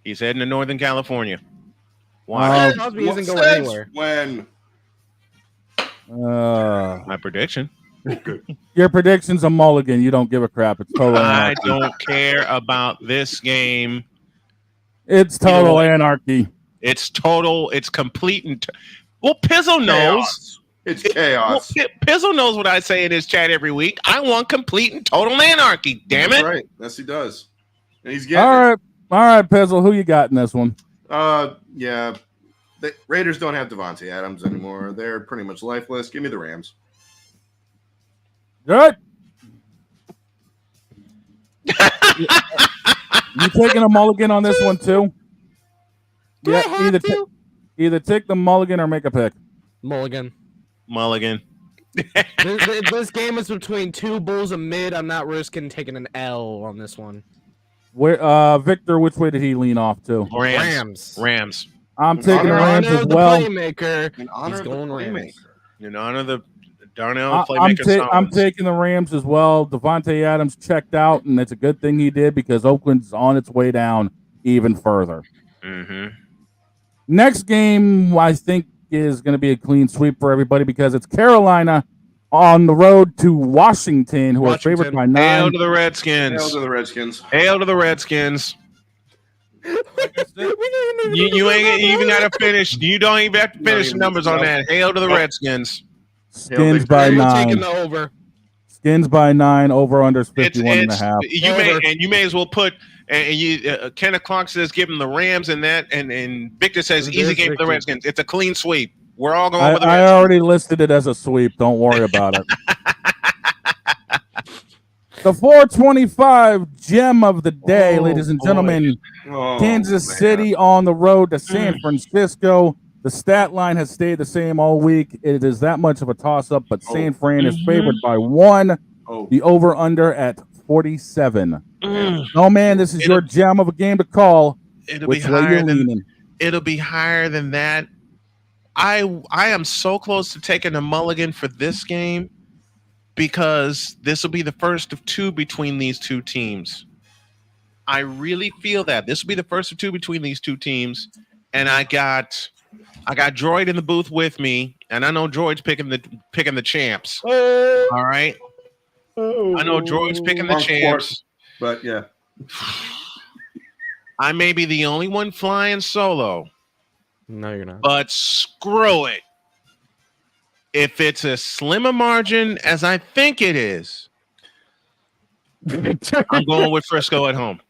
Speaker 2: He's heading to Northern California.
Speaker 8: Why? Crosby isn't going anywhere.
Speaker 21: When?
Speaker 2: My prediction.
Speaker 1: Your prediction's a mulligan. You don't give a crap. It's total anarchy.
Speaker 2: I don't care about this game.
Speaker 1: It's total anarchy.
Speaker 2: It's total. It's complete. Well, Pizzo knows.
Speaker 21: It's chaos.
Speaker 2: Well, Pizzo knows what I say in his chat every week. I want complete and total anarchy. Damn it!
Speaker 21: That's right. Yes, he does. And he's getting
Speaker 1: all right, Pizzle. Who you got in this one?
Speaker 21: Yeah. The Raiders don't have Devontae Adams anymore. They're pretty much lifeless. Give me the Rams.
Speaker 1: Good. You taking a mulligan on this one too? Either take the mulligan or make a pick.
Speaker 8: Mulligan. This game is between two bulls and mid. I'm not risking taking an L on this one.
Speaker 1: Where Victor, which way did he lean off to?
Speaker 2: Rams.
Speaker 1: I'm taking the Rams as well.
Speaker 8: Playmaker.
Speaker 21: In honor
Speaker 8: He's
Speaker 21: of the
Speaker 8: going Rams.
Speaker 21: playmaker.
Speaker 2: In honor of the Darnell
Speaker 1: I'm
Speaker 2: playmaker.
Speaker 1: taking the Rams as well. Devontae Adams checked out, and it's a good thing he did because Oakland's on its way down even further.
Speaker 2: Mm-hmm.
Speaker 1: Next game, I think, is going to be a clean sweep for everybody because it's Carolina on the road to Washington, who are favored by 9.
Speaker 2: Hail to the Redskins.
Speaker 21: Hail to the Redskins.
Speaker 2: Hail to the Redskins. You ain't even got to finish. You don't even have to finish the numbers on that. Hail to the Redskins.
Speaker 1: Skins by 9.
Speaker 8: Taking the over.
Speaker 1: Skins by 9. Over under 51.5.
Speaker 2: You may as well put. And Kenneth Clark says give him the Rams and that, and Victor says easy game for the Redskins. It's a clean sweep. We're all going with the Redskins.
Speaker 1: I already listed it as a sweep. Don't worry about it. The 425 gem of the day, ladies and gentlemen. Kansas City on the road to San Francisco. The stat line has stayed the same all week. It is that much of a toss-up, but San Fran is favored by 1. The over-under at 47. Oh, man, this is your gem of a game to call.
Speaker 2: It'll be higher than that. I am so close to taking a mulligan for this game because this will be the first of 2 between these two teams. I really feel that this will be the first of 2 between these two teams, and I got Droid in the booth with me, and I know Droid's picking the champs. All right, I know Droid's picking the champs,
Speaker 21: but yeah,
Speaker 2: I may be the only one flying solo.
Speaker 8: No, you're not.
Speaker 2: But screw it. If it's as slim a margin as I think it is, I'm going with Frisco at home.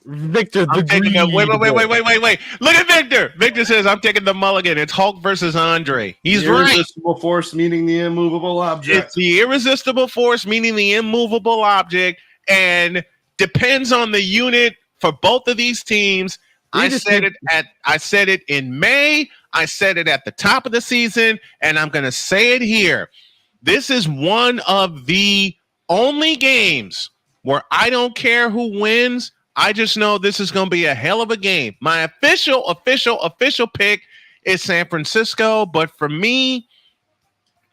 Speaker 8: Victor,
Speaker 2: wait. Look at Victor. Victor says I'm taking the mulligan. It's Hulk versus Andre. He's
Speaker 21: the irresistible force, meaning the immovable object.
Speaker 2: It's the irresistible force, meaning the immovable object, and depends on the unit for both of these teams. I said it in May. I said it at the top of the season, and I'm going to say it here. This is one of the only games where I don't care who wins. I just know this is going to be a hell of a game. My official pick is San Francisco, but for me,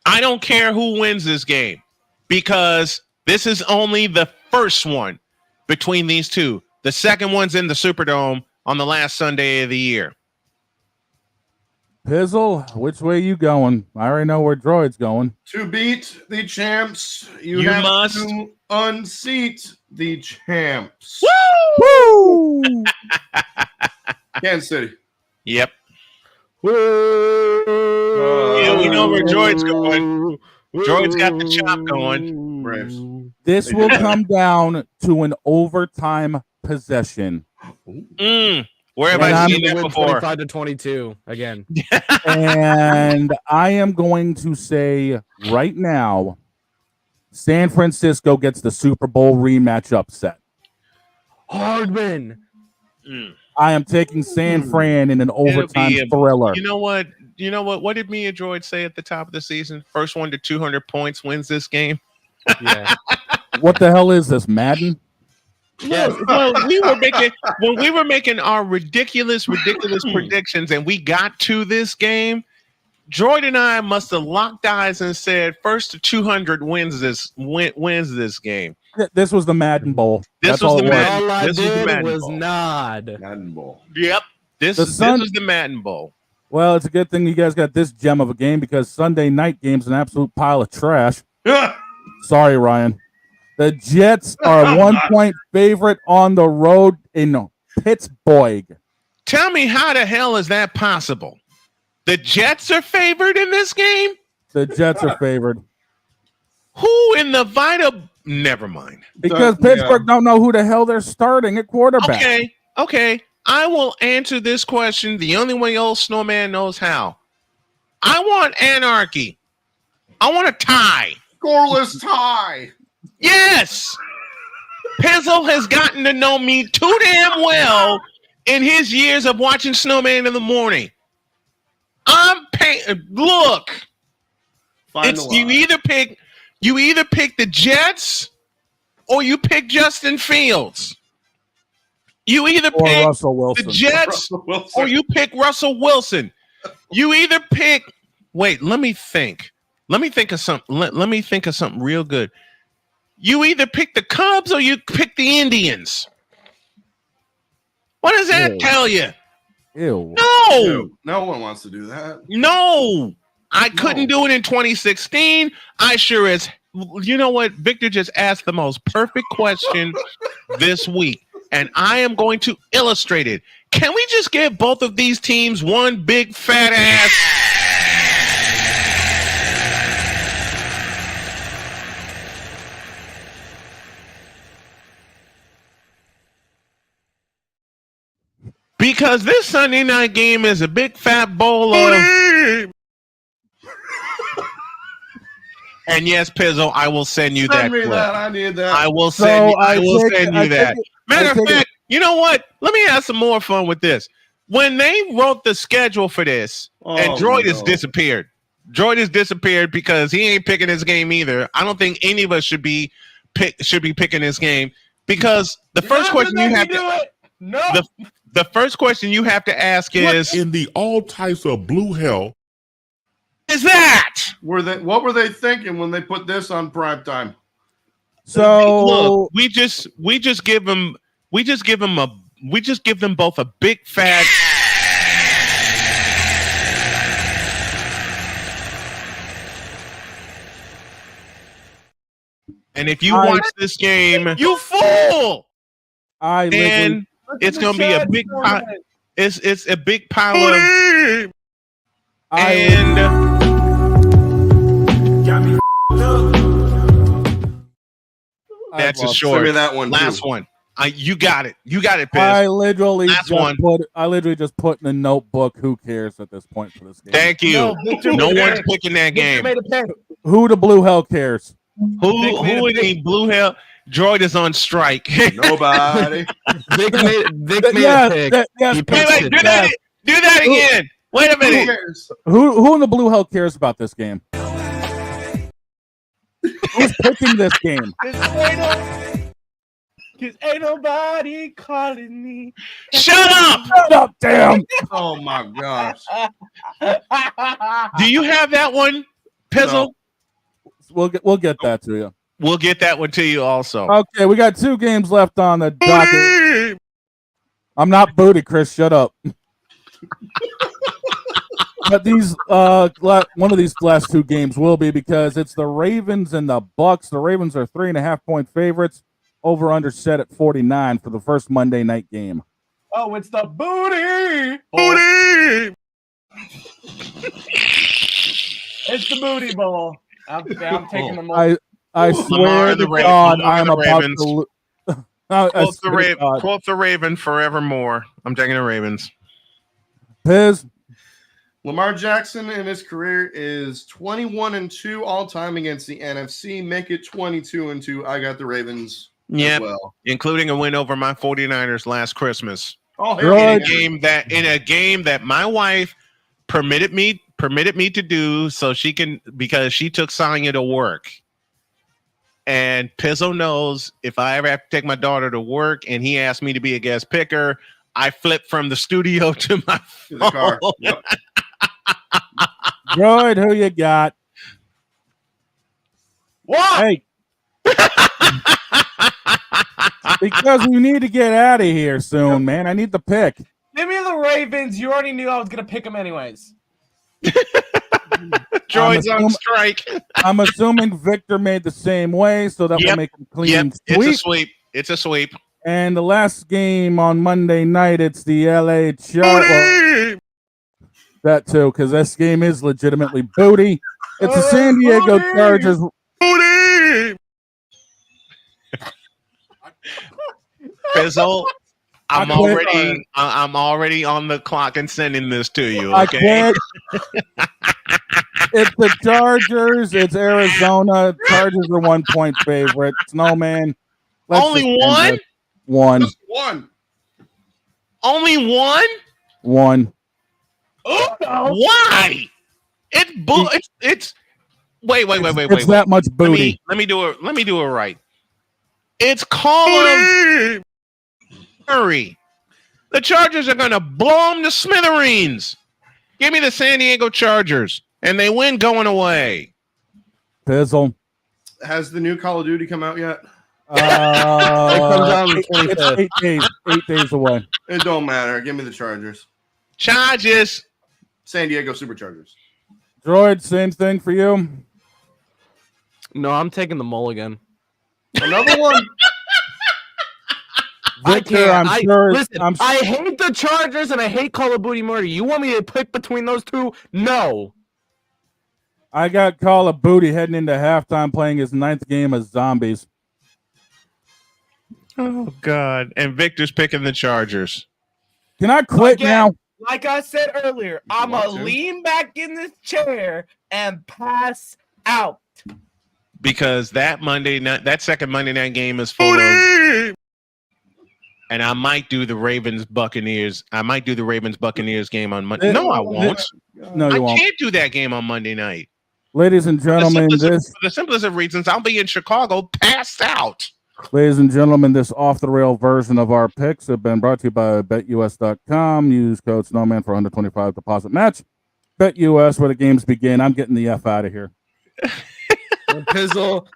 Speaker 2: I don't care who wins this game because this is only the first one between these two. The second one's in the Superdome on the last Sunday of the year.
Speaker 1: Pizzle, which way you going? I already know where Droid's going.
Speaker 21: To beat the champs, you have
Speaker 2: must
Speaker 21: to unseat the champs.
Speaker 1: Woo!
Speaker 21: Kansas City.
Speaker 2: Yep. Yeah, we know where Droid's going. Droid's got the chop going.
Speaker 21: Braves.
Speaker 1: This will come down to an overtime possession.
Speaker 2: Where have I seen that before?
Speaker 8: 25-22 again.
Speaker 1: And I am going to say right now, San Francisco gets the Super Bowl rematch upset.
Speaker 8: Hardman.
Speaker 1: I am taking San Fran in an overtime thriller.
Speaker 2: You know what? What did me and Droid say at the top of the season? First one to 200 points wins this game.
Speaker 8: Yeah.
Speaker 1: What the hell is this, Madden?
Speaker 2: Yes. Well, when we were making our ridiculous predictions, and we got to this game, Droid and I must have locked eyes and said, "First to 200 wins this game."
Speaker 1: This was the Madden Bowl.
Speaker 2: This was the Madden
Speaker 21: Bowl.
Speaker 2: Yep. This was the Madden Bowl.
Speaker 1: Well, it's a good thing you guys got this gem of a game because Sunday night game's an absolute pile of trash. Sorry, Ryan. The Jets are a 1-point favorite on the road in Pittsburgh.
Speaker 2: Tell me how the hell is that possible? The Jets are favored in this game?
Speaker 1: The Jets are favored.
Speaker 2: Who in the Vita? Never mind.
Speaker 1: Because Pittsburgh don't know who the hell they're starting at quarterback.
Speaker 2: Okay. I will answer this question the only way old Snowman knows how. I want anarchy. I want a tie.
Speaker 21: Scoreless tie.
Speaker 2: Yes. Pizzle has gotten to know me too damn well in his years of watching Snowman in the morning. Look, You either pick the Jets or you pick Justin Fields. You either pick
Speaker 1: Russell Wilson.
Speaker 2: the Jets or you pick Russell Wilson. You either pick. Wait, let me think. Let me think of something. Let me think of something real good. You either pick the Cubs or you pick the Indians. What does that tell you?
Speaker 1: Ew.
Speaker 2: No.
Speaker 21: No one wants to do that.
Speaker 2: No. I couldn't do it in 2016. I sure as you know what? Victor just asked the most perfect question this week, and I am going to illustrate it. Can we just give both of these teams one big fat ass? Because this Sunday night game is a big fat bowl of. And yes, Pizzo, I will send you that.
Speaker 21: Send me that. I need that.
Speaker 2: I will send you that. Matter of fact, you know what? Let me have some more fun with this. When they wrote the schedule for this, and Droid has disappeared. Droid has disappeared because he ain't picking his game either. I don't think any of us should be picking this game because the first question you have to the first question you have to ask is
Speaker 3: in the all types of blue hell
Speaker 2: is that?
Speaker 21: What were they thinking when they put this on primetime?
Speaker 1: So
Speaker 2: look, we just give them both a big fat. And if you watch this game, you fool! And it's gonna be a big pile. It's a big pile of. And that's a short.
Speaker 21: Send me that one.
Speaker 2: Last one. You got it. You got it, Piz.
Speaker 1: I literally just put in a notebook. Who cares at this point for this game?
Speaker 2: Thank you. No one's picking that game.
Speaker 1: Who the blue hell cares?
Speaker 2: Who in the blue hell? Droid is on strike.
Speaker 21: Nobody.
Speaker 8: Vic made a pick.
Speaker 2: Do that again. Wait a minute.
Speaker 1: Who in the blue hell cares about this game? Who's picking this game?
Speaker 8: Cause ain't nobody calling me.
Speaker 2: Shut up!
Speaker 1: Shut up, damn!
Speaker 21: Oh my gosh.
Speaker 2: Do you have that one, Pizzle?
Speaker 1: No. We'll get that to you.
Speaker 2: We'll get that one to you also.
Speaker 1: Okay, we got 2 games left on the docket. I'm not booty, Chris. Shut up. But these one of these last 2 games will be because it's the Ravens and the Bucks. The Ravens are 3.5-point favorites. Over under set at 49 for the first Monday night game.
Speaker 8: Oh, it's the booty.
Speaker 2: Booty.
Speaker 8: It's the booty bowl. I'm taking them all.
Speaker 1: I swear to God, I'm about to.
Speaker 2: Quote the Raven forevermore. I'm taking the Ravens.
Speaker 1: Piz.
Speaker 21: Lamar Jackson in his career is 21-2 all time against the NFC. Make it 22-2. I got the Ravens.
Speaker 2: Yeah,
Speaker 21: well,
Speaker 2: including a win over my 49ers last Christmas.
Speaker 21: Oh,
Speaker 2: in a game that my wife permitted me to do so she can, because she took Sonya to work. And Pizzo knows if I ever have to take my daughter to work and he asked me to be a guest picker, I flip from the studio to my phone.
Speaker 21: The car. Yep.
Speaker 1: Droid, who you got?
Speaker 8: What?
Speaker 1: Hey. Because we need to get out of here soon, man. I need the pick.
Speaker 8: Give me the Ravens. You already knew I was going to pick them anyways.
Speaker 2: Droid's on strike.
Speaker 1: I'm assuming Victor made the same way, so that will make him clean sweep.
Speaker 2: It's a sweep.
Speaker 1: And the last game on Monday night, it's the LA Chargers. That too, because this game is legitimately booty. It's the San Diego Chargers.
Speaker 2: Booty. Pizzle, I'm already on the clock and sending this to you. Okay.
Speaker 1: It's the Chargers. It's Arizona. Chargers are 1-point favorites. No, man.
Speaker 2: Only one?
Speaker 1: One.
Speaker 21: Just one.
Speaker 2: Only one?
Speaker 1: One.
Speaker 2: Oh, why? It's Wait.
Speaker 1: It's that much booty.
Speaker 2: Let me do it right. It's Call of Murray. The Chargers are gonna blow them to smithereens. Give me the San Diego Chargers, and they win going away.
Speaker 1: Pizzle.
Speaker 21: Has the new Call of Duty come out yet?
Speaker 8: It comes out on the 25th.
Speaker 1: It's 8 days away.
Speaker 21: It don't matter. Give me the Chargers.
Speaker 2: Chargers.
Speaker 21: San Diego Superchargers.
Speaker 1: Droid, same thing for you.
Speaker 8: No, I'm taking the mulligan.
Speaker 21: Another one.
Speaker 1: Victor,
Speaker 8: I hate the Chargers and I hate Call of Duty Murder. You want me to pick between those two? No.
Speaker 1: I got Call of Booty heading into halftime playing his 9th game as zombies.
Speaker 2: Oh, God. And Victor's picking the Chargers.
Speaker 1: Can I quit now?
Speaker 8: Like I said earlier, I'm going to lean back in this chair and pass out.
Speaker 2: Because that second Monday night game is full of... And I might do the Ravens-Buccaneers. I might do the Ravens-Buccaneers game on Monday. No, I won't.
Speaker 1: No, you won't.
Speaker 2: I can't do that game on Monday night.
Speaker 1: Ladies and gentlemen,
Speaker 2: For the simplest of reasons, I'll be in Chicago passed out.
Speaker 1: Ladies and gentlemen, this off-the-rail version of our picks have been brought to you by BetUS.com. Use code Snowman for $125 deposit match. BetUS, where the games begin. I'm getting the F out of here.
Speaker 8: Pizzle,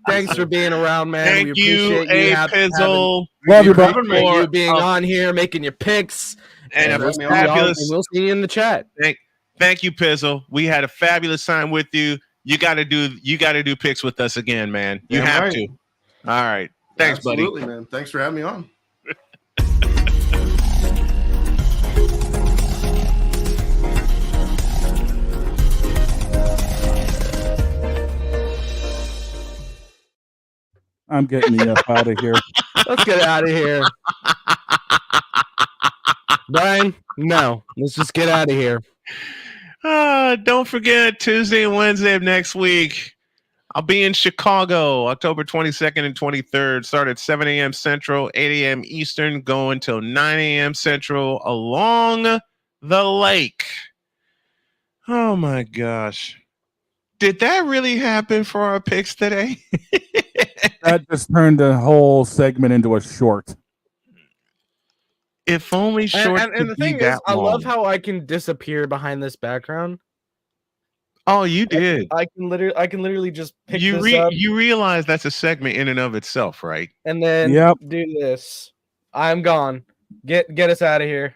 Speaker 8: thanks for being around, man.
Speaker 2: Thank
Speaker 8: we appreciate you.
Speaker 2: Pizzle.
Speaker 1: Love you, bro.
Speaker 8: You being on here, making your picks,
Speaker 2: and it was fabulous.
Speaker 8: We'll see you in the chat.
Speaker 2: Thank you, Pizzle. We had a fabulous time with you. You got to do picks with us again, man. You have to. All right. Thanks, buddy.
Speaker 21: Absolutely, man. Thanks for having me on.
Speaker 1: I'm getting the F out of here.
Speaker 8: Let's get out of here. Brian, no. Let's just get out of here.
Speaker 2: Don't forget, Tuesday and Wednesday of next week, I'll be in Chicago, October 22nd and 23rd. Start at 7 a.m. Central, 8 a.m. Eastern, go until 9 a.m. Central along the lake. Oh, my gosh. Did that really happen for our picks today?
Speaker 1: That just turned the whole segment into a short.
Speaker 2: If only short
Speaker 8: and the thing is, I love how I can disappear behind this background.
Speaker 2: Oh, you did.
Speaker 8: I can literally just pick this up.
Speaker 2: You realize that's a segment in and of itself, right?
Speaker 8: And then do this. I'm gone. Get us out of here.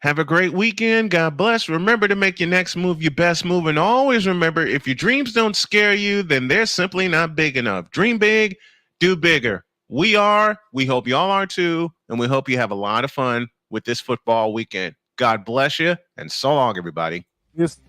Speaker 2: Have a great weekend. God bless. Remember to make your next move your best move. And always remember, if your dreams don't scare you, then they're simply not big enough. Dream big, do bigger. We hope y'all are too. And we hope you have a lot of fun with this football weekend. God bless you. And so long, everybody.
Speaker 1: Yes.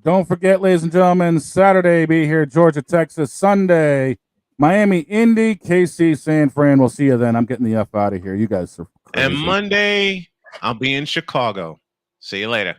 Speaker 1: Don't forget, ladies and gentlemen, Saturday, be here, Georgia, Texas. Sunday, Miami, Indy, KC, San Fran. We'll see you then. I'm getting the F out of here. You guys are crazy.
Speaker 2: And Monday, I'll be in Chicago. See you later.